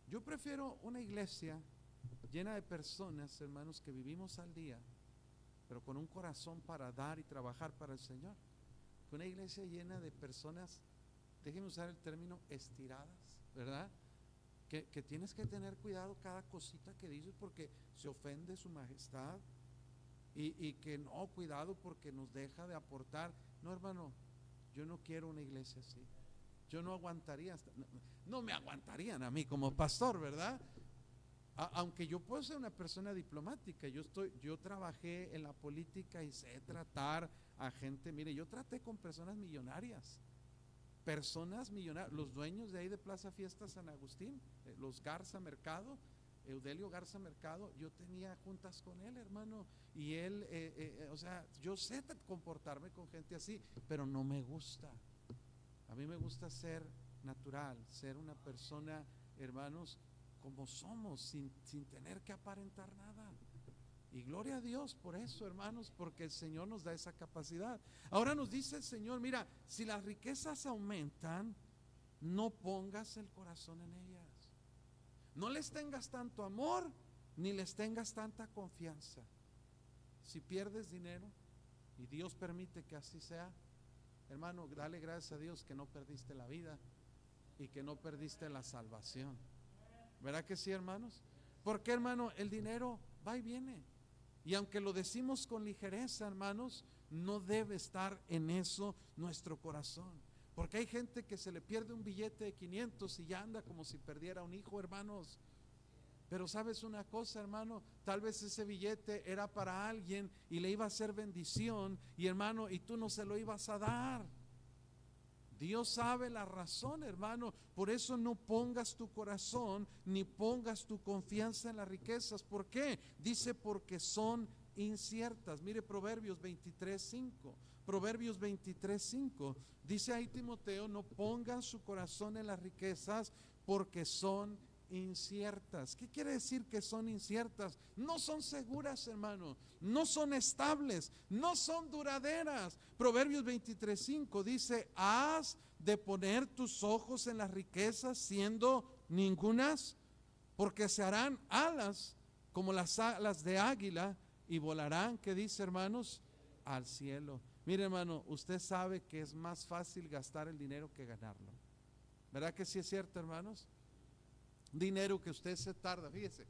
yo prefiero una iglesia llena de personas, hermanos, que vivimos al día, pero con un corazón para dar y trabajar para el Señor, que una iglesia llena de personas, déjenme usar el término, estiradas, ¿verdad? Que tienes que tener cuidado cada cosita que dices, porque se ofende su majestad, y que no, cuidado porque nos deja de aportar. No, hermano, yo no quiero una iglesia así. Yo no aguantaría, no me aguantarían a mí como pastor, ¿verdad? Aunque yo puedo ser una persona diplomática, yo trabajé en la política y sé tratar a gente. Mire, yo traté con personas millonarias, personas millonarias, los dueños de ahí de Plaza Fiesta San Agustín, los Garza Mercado, Eudelio Garza Mercado, yo tenía juntas con él, hermano, y él, o sea, yo sé comportarme con gente así, pero no me gusta. A mí me gusta ser natural, ser una persona, hermanos, como somos, sin tener que aparentar nada. Y gloria a Dios por eso, hermanos, porque el Señor nos da esa capacidad. Ahora nos dice el Señor, mira, si las riquezas aumentan, no pongas el corazón en ellas. No les tengas tanto amor, ni les tengas tanta confianza. Si pierdes dinero, y Dios permite que así sea, hermano, dale gracias a Dios que no perdiste la vida y que no perdiste la salvación. ¿Verdad que sí, hermanos? Porque, hermano, el dinero va y viene. Y aunque lo decimos con ligereza, hermanos, no debe estar en eso nuestro corazón. Porque hay gente que se le pierde un billete de 500 y ya anda como si perdiera un hijo, hermanos. Pero sabes una cosa, hermano, tal vez ese billete era para alguien y le iba a hacer bendición, y hermano, y tú no se lo ibas a dar. Dios sabe la razón, hermano. Por eso no pongas tu corazón ni pongas tu confianza en las riquezas. ¿Por qué? Dice, porque son inciertas. Mire Proverbios 23:5. Proverbios 23:5 dice ahí Timoteo, no pongan su corazón en las riquezas porque son inciertas. ¿Qué quiere decir que son inciertas? No son seguras, hermano, no son estables, no son duraderas. Proverbios 23:5 dice, has de poner tus ojos en las riquezas siendo ningunas, porque se harán alas como las alas de águila y volarán, ¿qué dice, hermanos? Al cielo. Mire, hermano, usted sabe que es más fácil gastar el dinero que ganarlo. ¿Verdad que sí es cierto, hermanos? Dinero que usted se tarda, fíjese,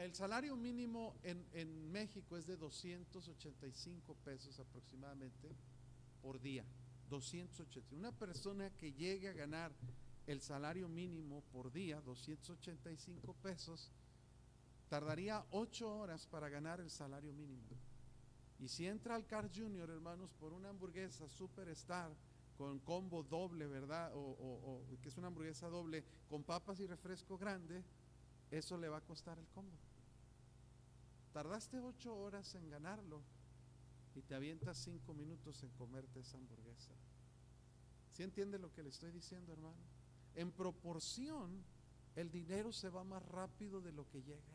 el salario mínimo en México es de 285 pesos aproximadamente por día. 280. Una persona que llegue a ganar el salario mínimo por día, 285 pesos, tardaría 8 horas para ganar el salario mínimo. Y si entra al Carl Jr., hermanos, por una hamburguesa Superstar con combo doble, ¿verdad? O que es una hamburguesa doble con papas y refresco grande, eso le va a costar el combo. Tardaste 8 horas en ganarlo y te avientas 5 minutos en comerte esa hamburguesa. ¿Sí entiende lo que le estoy diciendo, hermano? En proporción, el dinero se va más rápido de lo que llega.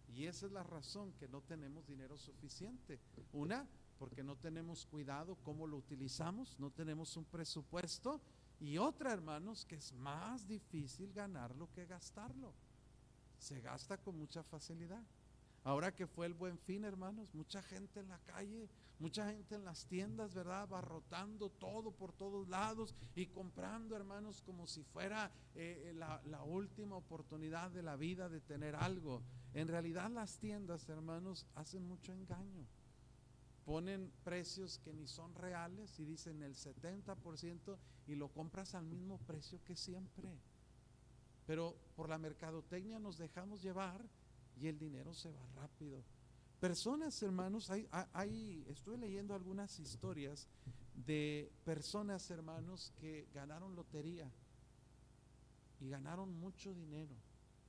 Y esa es la razón que no tenemos dinero suficiente. Una, porque no tenemos cuidado cómo lo utilizamos, no tenemos un presupuesto. Y otra, hermanos, que es más difícil ganarlo que gastarlo. Se gasta con mucha facilidad. Ahora que fue el Buen Fin, hermanos, mucha gente en la calle, mucha gente en las tiendas, ¿verdad? Abarrotando todo por todos lados y comprando, hermanos, como si fuera la última oportunidad de la vida de tener algo. En realidad las tiendas, hermanos, hacen mucho engaño. Ponen precios que ni son reales y dicen el 70% y lo compras al mismo precio que siempre. Pero por la mercadotecnia nos dejamos llevar y el dinero se va rápido. Personas, hermanos, estuve leyendo algunas historias de personas, hermanos, que ganaron lotería y ganaron mucho dinero.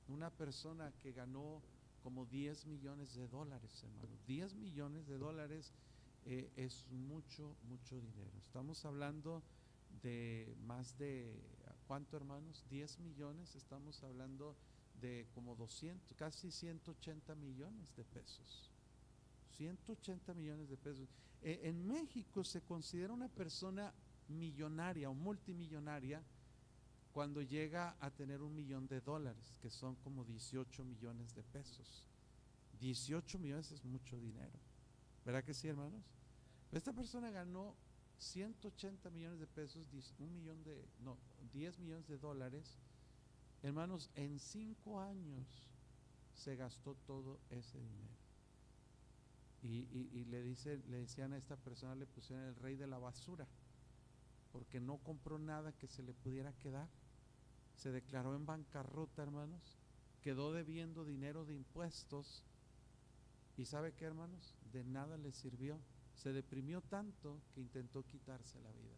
Una persona que ganó como 10 millones de dólares, hermanos. 10 millones de dólares es mucho, mucho dinero. Estamos hablando de más de, ¿cuánto, hermanos? 10 millones, estamos hablando de como 200, casi 180 millones de pesos. 180 millones de pesos. En México se considera una persona millonaria o multimillonaria cuando llega a tener $1 millón, que son como 18 millones de pesos. 18 millones es mucho dinero. ¿Verdad que sí, hermanos? Esta persona ganó 180 millones de pesos, 10 millones de dólares. Hermanos, en 5 años se gastó todo ese dinero. Y le decían a esta persona, le pusieron el rey de la basura, porque no compró nada que se le pudiera quedar. Se declaró en bancarrota, hermanos, quedó debiendo dinero de impuestos. ¿Y sabe qué, hermanos? De nada le sirvió. Se deprimió tanto que intentó quitarse la vida.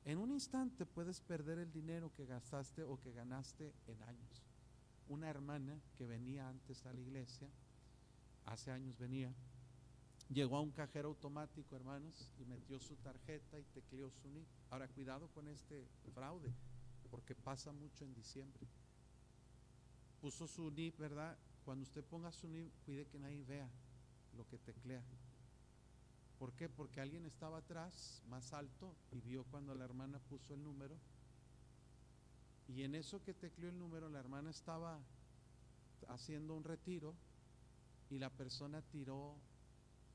En un instante puedes perder el dinero que gastaste o que ganaste en años. Una hermana que venía antes a la iglesia, hace años venía, llegó a un cajero automático, hermanos, y metió su tarjeta y tecleó su NIP. Ahora, cuidado con este fraude, porque pasa mucho en diciembre. Puso su NIP, ¿verdad? Cuando usted ponga su NIP, cuide que nadie vea lo que teclea. ¿Por qué? Porque alguien estaba atrás, más alto, y vio cuando la hermana puso el número. Y en eso que tecleó el número, la hermana estaba haciendo un retiro y la persona tiró,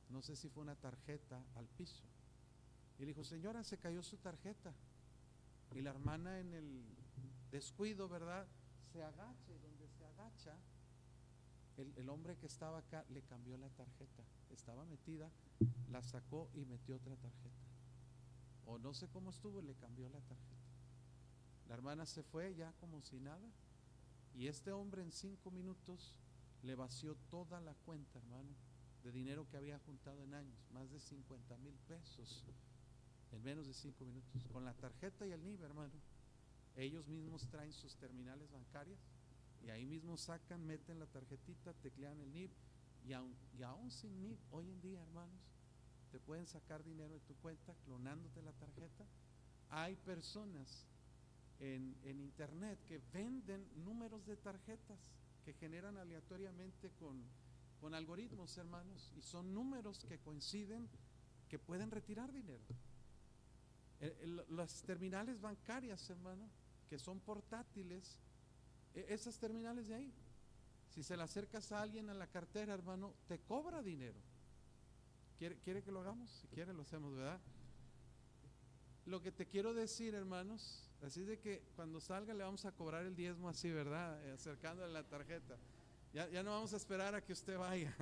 no sé si fue una tarjeta, al piso. Y le dijo: señora, se cayó su tarjeta. Y la hermana, en el descuido, ¿verdad?, se agacha, y donde se agacha, el hombre que estaba acá le cambió la tarjeta. Estaba metida, la sacó y metió otra tarjeta. O no sé cómo estuvo, le cambió la tarjeta. La hermana se fue ya como si nada, y este hombre en 5 minutos le vació toda la cuenta, hermano, de dinero que había juntado en años, más de 50,000 pesos en menos de 5 minutos, con la tarjeta y el NIB, hermano. Ellos mismos traen sus terminales bancarias y ahí mismo sacan, meten la tarjetita, teclean el NIB, y aún sin NIB, hoy en día, hermanos, te pueden sacar dinero de tu cuenta clonándote la tarjeta. Hay personas en internet que venden números de tarjetas que generan aleatoriamente con algoritmos, hermanos, y son números que coinciden, que pueden retirar dinero. Las terminales bancarias, hermano, que son portátiles, esas terminales de ahí, si se le acercas a alguien a la cartera, hermano, te cobra dinero. ¿Quiere que lo hagamos? Si quiere lo hacemos, ¿verdad? Lo que te quiero decir, hermanos, así de que cuando salga le vamos a cobrar el diezmo así, ¿verdad? Acercándole la tarjeta. Ya no vamos a esperar a que usted vaya.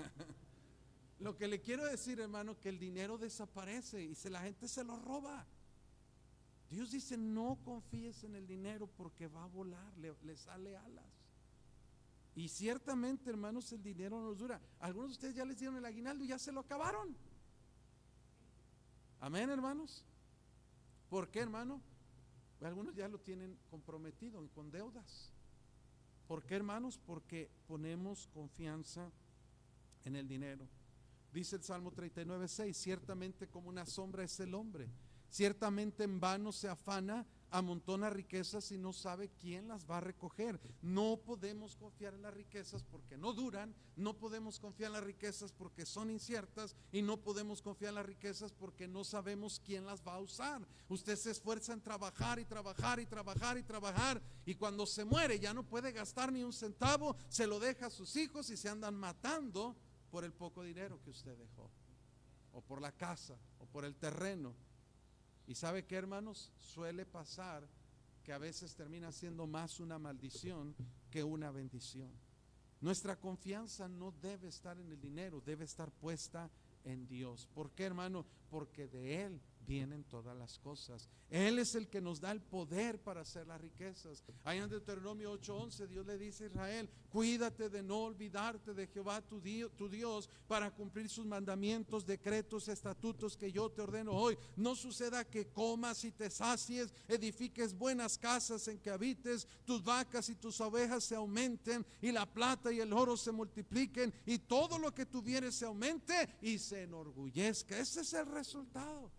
Lo que le quiero decir, hermano, que el dinero desaparece y la gente se lo roba. Dios dice: no confíes en el dinero porque va a volar, le sale alas. Y ciertamente, hermanos, el dinero nos dura. Algunos de ustedes ya les dieron el aguinaldo y ya se lo acabaron. Amén, hermanos. ¿Por qué, hermano? Algunos ya lo tienen comprometido con deudas. ¿Por qué, hermanos? Porque ponemos confianza en el dinero. Dice el Salmo 39:6: ciertamente como una sombra es el hombre, ciertamente en vano se afana, amontona riquezas y no sabe quién las va a recoger. No podemos confiar en las riquezas porque no duran, no podemos confiar en las riquezas porque son inciertas, y no podemos confiar en las riquezas porque no sabemos quién las va a usar. Usted se esfuerza en trabajar y trabajar y trabajar y trabajar, y cuando se muere ya no puede gastar ni un centavo, se lo deja a sus hijos y se andan matando por el poco dinero que usted dejó, o por la casa, o por el terreno. Y ¿sabe qué, hermanos? Suele pasar que a veces termina siendo más una maldición que una bendición. Nuestra confianza no debe estar en el dinero, debe estar puesta en Dios. ¿Por qué, hermano? Porque de Él vienen todas las cosas. Él es el que nos da el poder para hacer las riquezas. Ahí en Deuteronomio 8:11 Dios le dice a Israel: cuídate de no olvidarte de Jehová tu Dios para cumplir sus mandamientos, decretos, estatutos que yo te ordeno hoy. No suceda que comas y te sacies, edifiques buenas casas en que habites, tus vacas y tus ovejas se aumenten, y la plata y el oro se multipliquen, y todo lo que tuvieres se aumente y se enorgullezca. Ese es el resultado.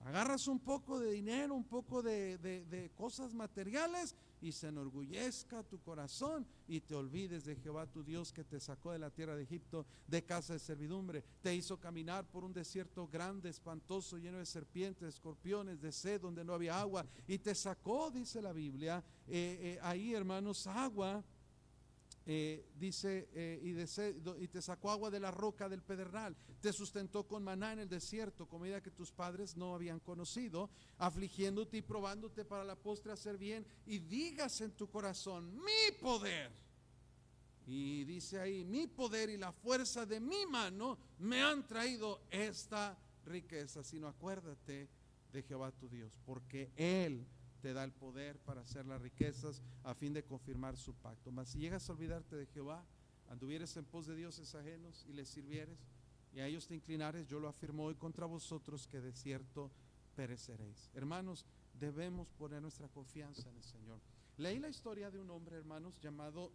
Agarras un poco de dinero, un poco de cosas materiales, y se enorgullezca tu corazón, y te olvides de Jehová tu Dios, que te sacó de la tierra de Egipto, de casa de servidumbre. Te hizo caminar por un desierto grande, espantoso, lleno de serpientes, escorpiones, de sed donde no había agua, y te sacó, dice la Biblia, ahí, hermanos, agua. Y te sacó agua de la roca del pedernal, te sustentó con maná en el desierto, comida que tus padres no habían conocido, afligiéndote y probándote para la postre hacer bien, y digas en tu corazón: mi poder, y dice ahí, mi poder y la fuerza de mi mano me han traído esta riqueza. Sino acuérdate de Jehová tu Dios, porque Él te da el poder para hacer las riquezas, a fin de confirmar su pacto. Mas si llegas a olvidarte de Jehová, anduvieres en pos de dioses ajenos y les sirvieres, y a ellos te inclinares, yo lo afirmo hoy contra vosotros, que de cierto pereceréis. Hermanos, debemos poner nuestra confianza en el Señor. Leí la historia de un hombre, hermanos, llamado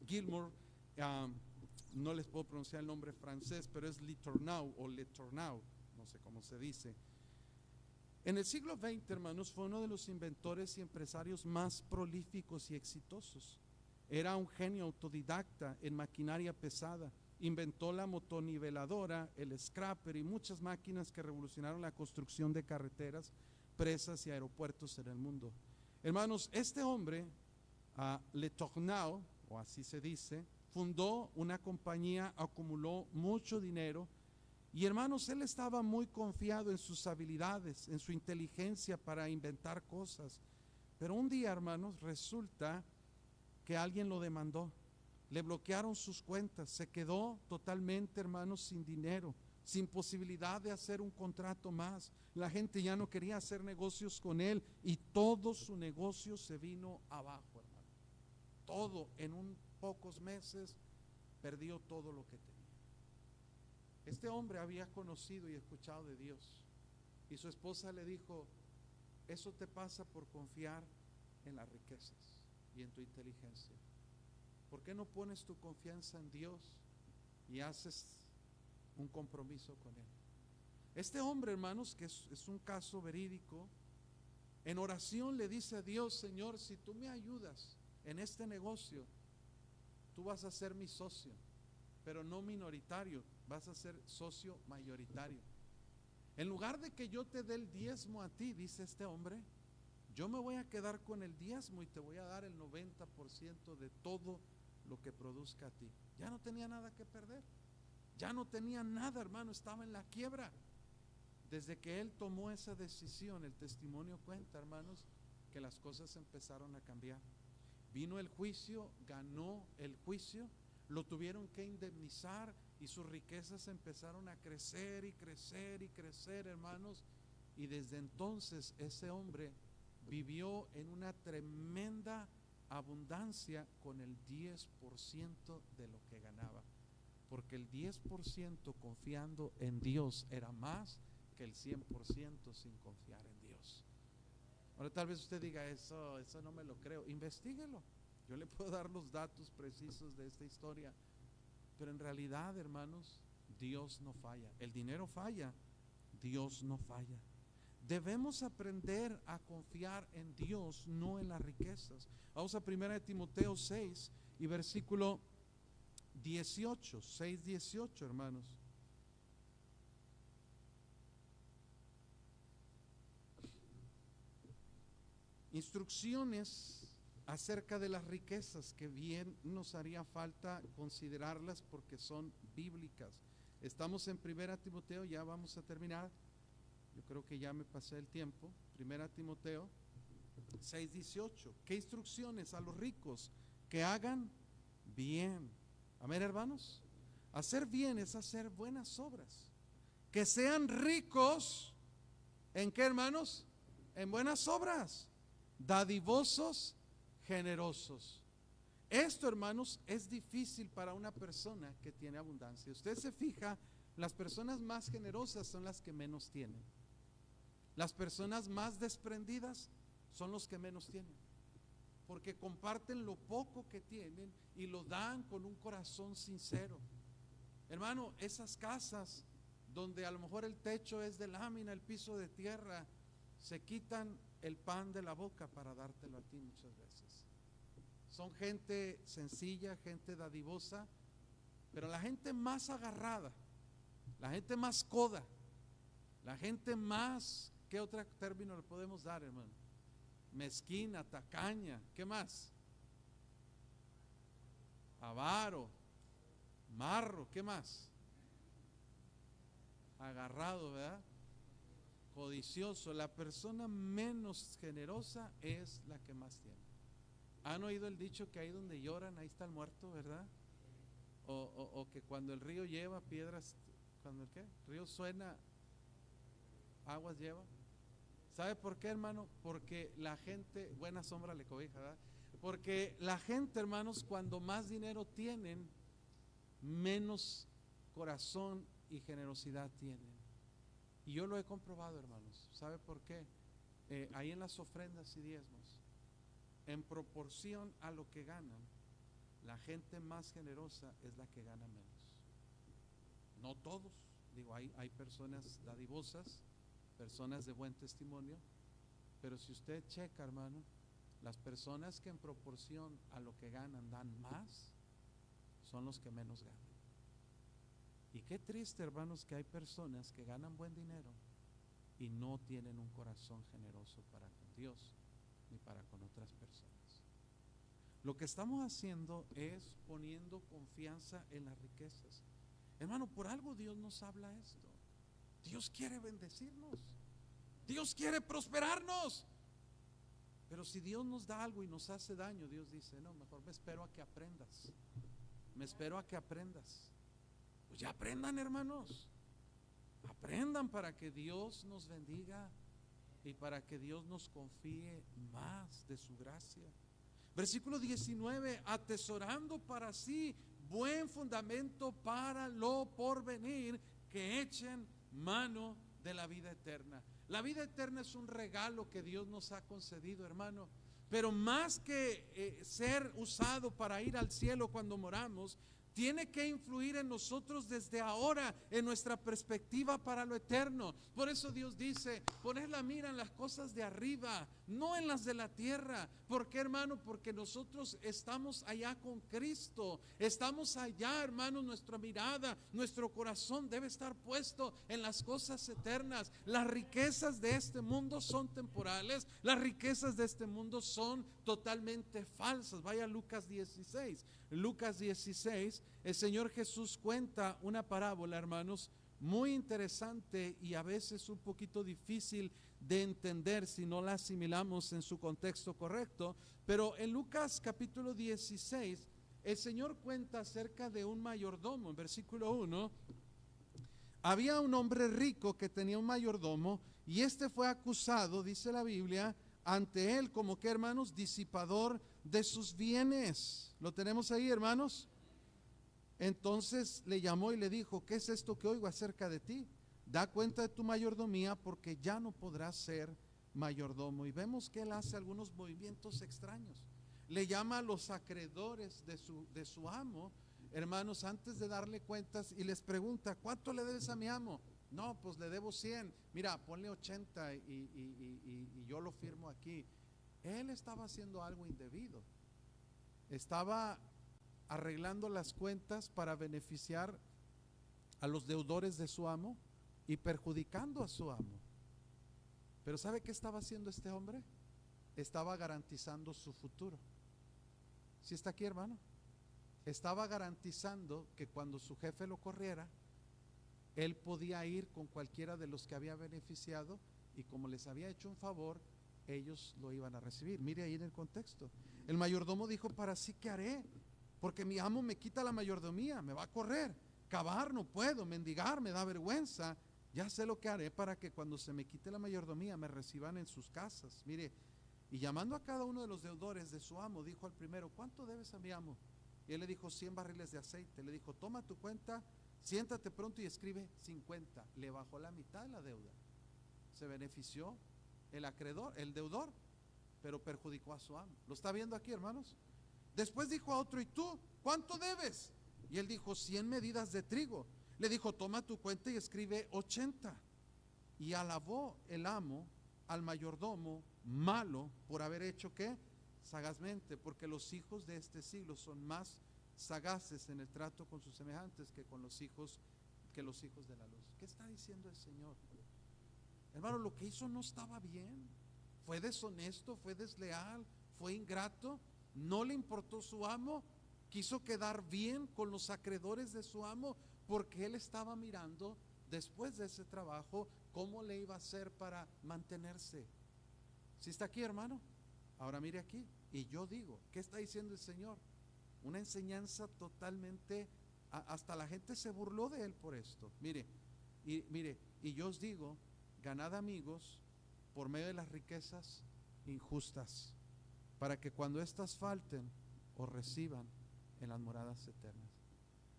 Gilmore. No les puedo pronunciar el nombre francés, pero es Letourneau o Letourneau, no sé cómo se dice. En el siglo XX, hermanos, fue uno de los inventores y empresarios más prolíficos y exitosos. Era un genio autodidacta en maquinaria pesada. Inventó la motoniveladora, el scraper y muchas máquinas que revolucionaron la construcción de carreteras, presas y aeropuertos en el mundo. Hermanos, este hombre, Letourneau, o así se dice, fundó una compañía, acumuló mucho dinero y, hermanos, él estaba muy confiado en sus habilidades, en su inteligencia para inventar cosas. Pero un día, hermanos, resulta que alguien lo demandó, le bloquearon sus cuentas, se quedó totalmente, hermanos, sin dinero, sin posibilidad de hacer un contrato más. La gente ya no quería hacer negocios con él y todo su negocio se vino abajo, hermano. Todo en pocos meses perdió todo lo que tenía. Este hombre había conocido y escuchado de Dios y su esposa le dijo: eso te pasa por confiar en las riquezas y en tu inteligencia. ¿Por qué no pones tu confianza en Dios y haces un compromiso con Él? Este hombre, hermanos, que es un caso verídico, en oración le dice a Dios: Señor, si tú me ayudas en este negocio, tú vas a ser mi socio, pero no minoritario, vas a ser socio mayoritario. En lugar de que yo te dé el diezmo a ti, dice este hombre, yo me voy a quedar con el diezmo y te voy a dar el 90% de todo lo que produzca a ti. Ya no tenía nada que perder, ya no tenía nada, hermano, estaba en la quiebra. Desde que él tomó esa decisión, el testimonio cuenta, hermanos, que las cosas empezaron a cambiar. Vino el juicio, ganó el juicio, lo tuvieron que indemnizar y sus riquezas empezaron a crecer y crecer y crecer, hermanos. Y desde entonces ese hombre vivió en una tremenda abundancia con el 10% de lo que ganaba, porque el 10% confiando en Dios era más que el 100% sin confiar en Dios. Ahora tal vez usted diga: eso no me lo creo. Investíguelo. Yo le puedo dar los datos precisos de esta historia, pero en realidad, hermanos, Dios no falla. El dinero falla, Dios no falla. Debemos aprender a confiar en Dios, no en las riquezas. Vamos a 1 Timoteo 6 y versículo 18, 6:18, hermanos. Instrucciones acerca de las riquezas que bien nos haría falta considerarlas porque son bíblicas. Estamos en 1 Timoteo, ya vamos a terminar. Yo creo que ya me pasé el tiempo. 1 Timoteo 6:18. ¿Qué instrucciones a los ricos? Que hagan bien. Amén, hermanos. Hacer bien es hacer buenas obras. Que sean ricos. ¿En qué, hermanos? En buenas obras. Dadivosos, generosos. Esto, hermanos, es difícil para una persona que tiene abundancia. Usted se fija, las personas más generosas son las que menos tienen. Las personas más desprendidas son los que menos tienen, porque comparten lo poco que tienen y lo dan con un corazón sincero. Hermano, esas casas donde a lo mejor el techo es de lámina, el piso de tierra, se quitan el pan de la boca para dártelo a ti muchas veces. Son gente sencilla, gente dadivosa, pero la gente más agarrada, la gente más coda, la gente más, ¿qué otro término le podemos dar, hermano? Mezquina, tacaña, ¿qué más? Avaro, marro, ¿qué más? Agarrado, ¿verdad? Codicioso. La persona menos generosa es la que más tiene. ¿Han oído el dicho que ahí donde lloran, ahí está el muerto, verdad? O que cuando el río lleva piedras, cuando el ¿qué? Río suena, aguas lleva. ¿Sabe por qué, hermano? Porque la gente, buena sombra le cobija, ¿verdad? Porque la gente, hermanos, cuando más dinero tienen, menos corazón y generosidad tienen. Y yo lo he comprobado, hermanos. ¿Sabe por qué? Ahí en las ofrendas y diezmos, en proporción a lo que ganan, la gente más generosa es la que gana menos. No todos, digo, hay personas dadivosas, personas de buen testimonio, pero si usted checa, hermano, las personas que en proporción a lo que ganan dan más, son los que menos ganan. Y qué triste, hermanos, que hay personas que ganan buen dinero y no tienen un corazón generoso para con Dios ni para con otras personas. Lo que estamos haciendo es poniendo confianza en las riquezas. Hermano, por algo Dios nos habla esto. Dios quiere bendecirnos. Dios quiere prosperarnos. Pero si Dios nos da algo y nos hace daño, Dios dice, no, mejor me espero a que aprendas. Me espero a que aprendas. Pues ya aprendan, hermanos. Aprendan para que Dios nos bendiga y para que Dios nos confíe más de su gracia. Versículo 19, atesorando para sí buen fundamento para lo porvenir, que echen mano de la vida eterna. La vida eterna es un regalo que Dios nos ha concedido, hermano. Pero más que ser usado para ir al cielo cuando moramos, tiene que influir en nosotros desde ahora, en nuestra perspectiva para lo eterno. Por eso Dios dice, poned la mira en las cosas de arriba, no en las de la tierra. ¿Por qué, hermano? Porque nosotros estamos allá con Cristo. Estamos allá, hermano, nuestra mirada, nuestro corazón debe estar puesto en las cosas eternas. Las riquezas de este mundo son temporales, las riquezas de este mundo son totalmente falsas. Vaya a Lucas 16. Lucas 16, el Señor Jesús cuenta una parábola, hermanos, muy interesante y a veces un poquito difícil de entender si no la asimilamos en su contexto correcto. Pero en Lucas capítulo 16, el Señor cuenta acerca de un mayordomo. En versículo 1, había un hombre rico que tenía un mayordomo y este fue acusado, dice la Biblia, ante él como que, hermanos, disipador de sus bienes. ¿Lo tenemos ahí, hermanos? Entonces le llamó y le dijo, ¿qué es esto que oigo acerca de ti? Da cuenta de tu mayordomía, porque ya no podrás ser mayordomo. Y vemos que él hace algunos movimientos extraños. Le llama a los acreedores de su amo, hermanos, antes de darle cuentas, y les pregunta, ¿cuánto le debes a mi amo? No, pues le debo 100. Mira, ponle 80 y yo lo firmo aquí. Él estaba haciendo algo indebido. Estaba arreglando las cuentas para beneficiar a los deudores de su amo y perjudicando a su amo. Pero ¿sabe qué estaba haciendo este hombre? Estaba garantizando su futuro. ¿Sí está aquí, hermano? Estaba garantizando que cuando su jefe lo corriera, él podía ir con cualquiera de los que había beneficiado y como les había hecho un favor, ellos lo iban a recibir. Mire ahí en el contexto. El mayordomo dijo, para sí, ¿qué haré? Porque mi amo me quita la mayordomía, me va a correr. Cavar no puedo, mendigar me da vergüenza. Ya sé lo que haré para que cuando se me quite la mayordomía me reciban en sus casas. Mire, y llamando a cada uno de los deudores de su amo, dijo al primero, ¿cuánto debes a mi amo? Y él le dijo 100 barriles de aceite. Le dijo, toma tu cuenta, siéntate pronto y escribe 50. Le bajó la mitad de la deuda. Se benefició el acreedor, el deudor, pero perjudicó a su amo. ¿Lo está viendo aquí, hermanos? Después dijo a otro, ¿y tú cuánto debes? Y él dijo 100 medidas de trigo. Le dijo, toma tu cuenta y escribe 80. Y alabó el amo al mayordomo malo por haber hecho, ¿qué? Sagazmente, porque los hijos de este siglo son más sagaces en el trato con sus semejantes que con los hijos de la luz. ¿Qué está diciendo el Señor? Hermano, lo que hizo no estaba bien. Fue deshonesto, fue desleal, fue ingrato. No le importó su amo, quiso quedar bien con los acreedores de su amo, porque él estaba mirando después de ese trabajo cómo le iba a hacer para mantenerse. ¿Sí está aquí, hermano? Ahora mire aquí, y yo digo, ¿qué está diciendo el Señor? Una enseñanza totalmente, hasta la gente se burló de él por esto. Mire, y yo os digo, ganad amigos por medio de las riquezas injustas, para que cuando éstas falten, os reciban en las moradas eternas.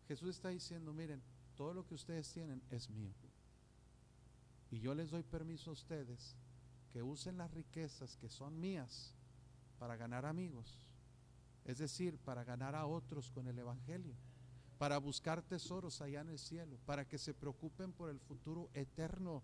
Jesús está diciendo, miren, todo lo que ustedes tienen es mío. Y yo les doy permiso a ustedes que usen las riquezas que son mías para ganar amigos, es decir, para ganar a otros con el evangelio, para buscar tesoros allá en el cielo, para que se preocupen por el futuro eterno.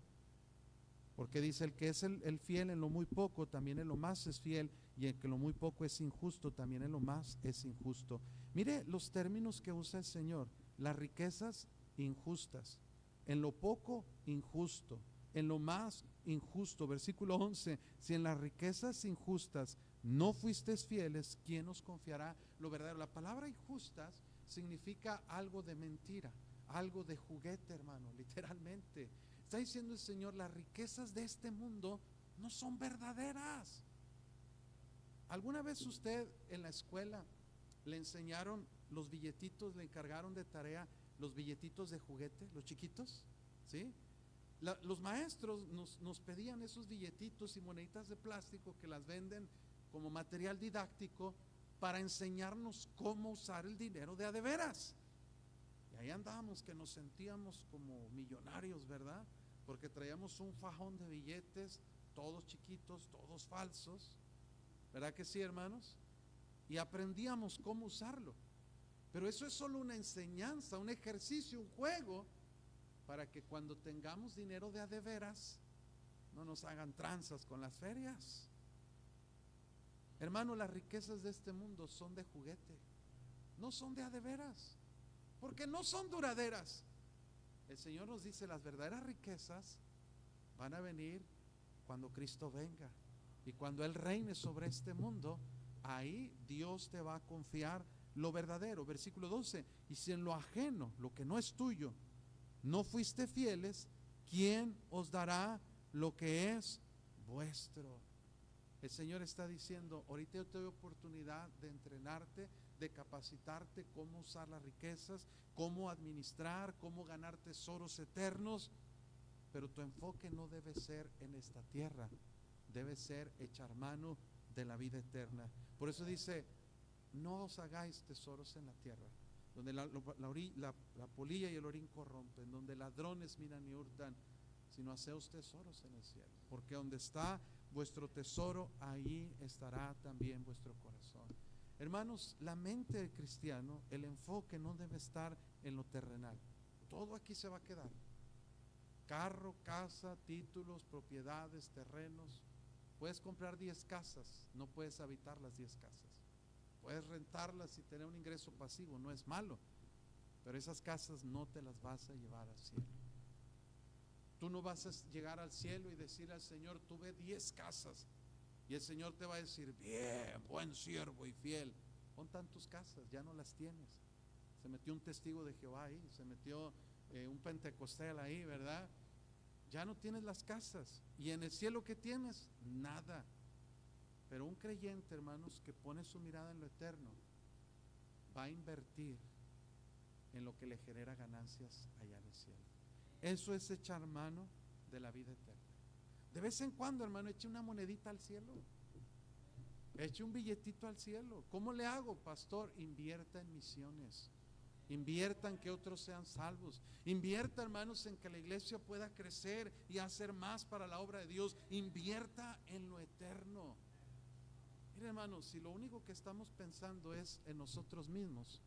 Porque dice, el que es el fiel en lo muy poco, también en lo más es fiel, y el que en lo muy poco es injusto, también en lo más es injusto. Mire los términos que usa el Señor: las riquezas injustas, en lo poco injusto, en lo más injusto. Versículo 11, si en las riquezas injustas no fuisteis fieles, ¿quién os confiará lo verdadero? La palabra injustas significa algo de mentira, algo de juguete, hermano, literalmente. Está diciendo el Señor, las riquezas de este mundo no son verdaderas. ¿Alguna vez usted en la escuela le enseñaron los billetitos, le encargaron de tarea los billetitos de juguete, los chiquitos? ¿Sí? Los maestros nos pedían esos billetitos y moneditas de plástico que las venden como material didáctico para enseñarnos cómo usar el dinero de a de veras. Y ahí andábamos que nos sentíamos como millonarios, ¿verdad? Porque traíamos un fajón de billetes, todos chiquitos, todos falsos, ¿verdad que sí, hermanos? Y aprendíamos cómo usarlo. Pero eso es solo una enseñanza, un ejercicio, un juego, para que cuando tengamos dinero de a de veras no nos hagan tranzas con las ferias. Hermano, las riquezas de este mundo son de juguete, no son de a de veras, porque no son duraderas. El Señor nos dice, las verdaderas riquezas van a venir cuando Cristo venga, y cuando Él reine sobre este mundo, ahí Dios te va a confiar lo verdadero. Versículo 12, y si en lo ajeno, lo que no es tuyo, no fuiste fieles, ¿quién os dará lo que es vuestro? El Señor está diciendo, ahorita yo te doy oportunidad de entrenarte, de capacitarte cómo usar las riquezas, cómo administrar, cómo ganar tesoros eternos, pero tu enfoque no debe ser en esta tierra, debe ser echar mano de la vida eterna. Por eso dice, no os hagáis tesoros en la tierra, donde la polilla y el orín corrompen, donde ladrones minan y hurtan, sino haceos tesoros en el cielo, porque donde está vuestro tesoro, ahí estará también vuestro corazón. Hermanos, la mente del cristiano, el enfoque no debe estar en lo terrenal. Todo aquí se va a quedar: carro, casa, títulos, propiedades, terrenos. Puedes comprar 10 casas, no puedes habitar las 10 casas. Puedes rentarlas y tener un ingreso pasivo, no es malo, pero esas casas no te las vas a llevar al cielo. Tú no vas a llegar al cielo y decirle al Señor, tuve 10 casas, y el Señor te va a decir, bien, buen siervo y fiel. Pon tantas casas, ya no las tienes. Se metió un testigo de Jehová ahí, se metió un pentecostal ahí, ¿verdad? Ya no tienes las casas, y en el cielo ¿qué tienes? Nada. Pero un creyente, hermanos, que pone su mirada en lo eterno, va a invertir en lo que le genera ganancias allá en el cielo. Eso es echar mano de la vida eterna. De vez en cuando, hermano, eche una monedita al cielo, eche un billetito al cielo. ¿Cómo le hago, pastor? Invierta en misiones, invierta en que otros sean salvos, invierta, hermanos, en que la iglesia pueda crecer y hacer más para la obra de Dios. Invierta en lo eterno. Mire, hermanos, si lo único que estamos pensando es en nosotros mismos,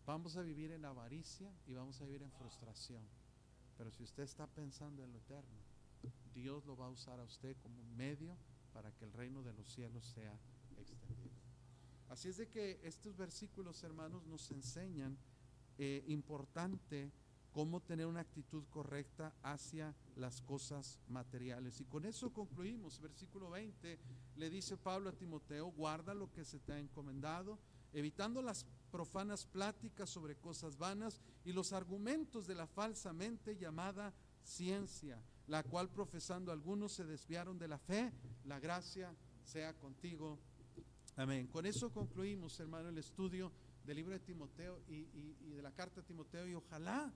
vamos a vivir en avaricia y vamos a vivir en frustración. Pero si usted está pensando en lo eterno, Dios lo va a usar a usted como un medio para que el reino de los cielos sea extendido. Así es de que estos versículos, hermanos, nos enseñan importante cómo tener una actitud correcta hacia las cosas materiales. Y con eso concluimos. Versículo 20, le dice Pablo a Timoteo, guarda lo que se te ha encomendado, evitando las profanas pláticas sobre cosas vanas y los argumentos de la falsamente llamada ciencia, la cual profesando algunos se desviaron de la fe. La gracia sea contigo. Amén. Con eso concluimos, hermano, el estudio del libro de Timoteo y de la carta a Timoteo, y ojalá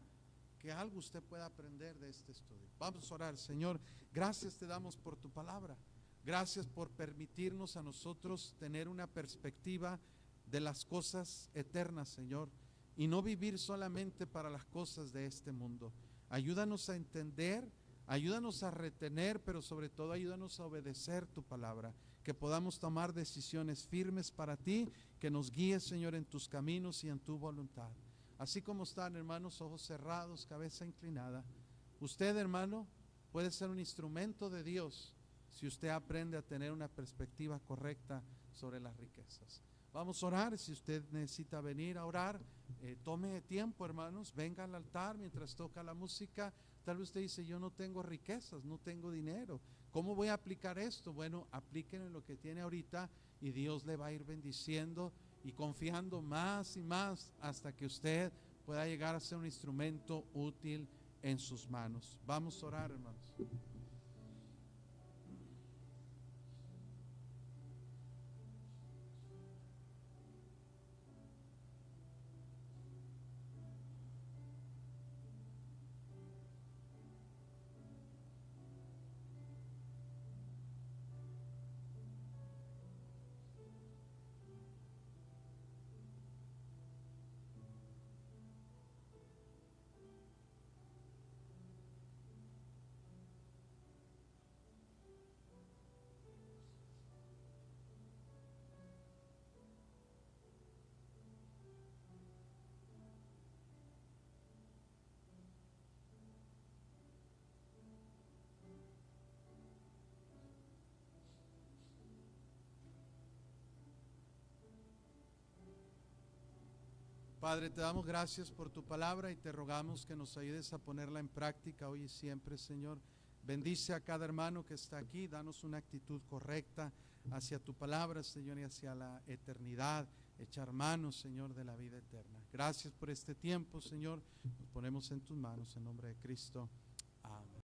que algo usted pueda aprender de este estudio. Vamos a orar. Señor, gracias te damos por tu palabra. Gracias por permitirnos a nosotros tener una perspectiva de las cosas eternas, Señor, y no vivir solamente para las cosas de este mundo. Ayúdanos a entender Ayúdanos a retener, pero sobre todo ayúdanos a obedecer tu palabra, que podamos tomar decisiones firmes para ti, que nos guíes, Señor, en tus caminos y en tu voluntad. Así como están, hermanos, ojos cerrados, cabeza inclinada. Usted, hermano, puede ser un instrumento de Dios si usted aprende a tener una perspectiva correcta sobre las riquezas. Vamos a orar. Si usted necesita venir a orar, tome tiempo, hermanos, venga al altar mientras toca la música. Tal vez usted dice, yo no tengo riquezas, no tengo dinero. ¿Cómo voy a aplicar esto? Bueno, aplíquenlo en lo que tiene ahorita y Dios le va a ir bendiciendo y confiando más y más hasta que usted pueda llegar a ser un instrumento útil en sus manos. Vamos a orar, hermanos. Padre, te damos gracias por tu palabra y te rogamos que nos ayudes a ponerla en práctica hoy y siempre, Señor. Bendice a cada hermano que está aquí, danos una actitud correcta hacia tu palabra, Señor, y hacia la eternidad, echar manos, Señor, de la vida eterna. Gracias por este tiempo, Señor, nos ponemos en tus manos, en nombre de Cristo.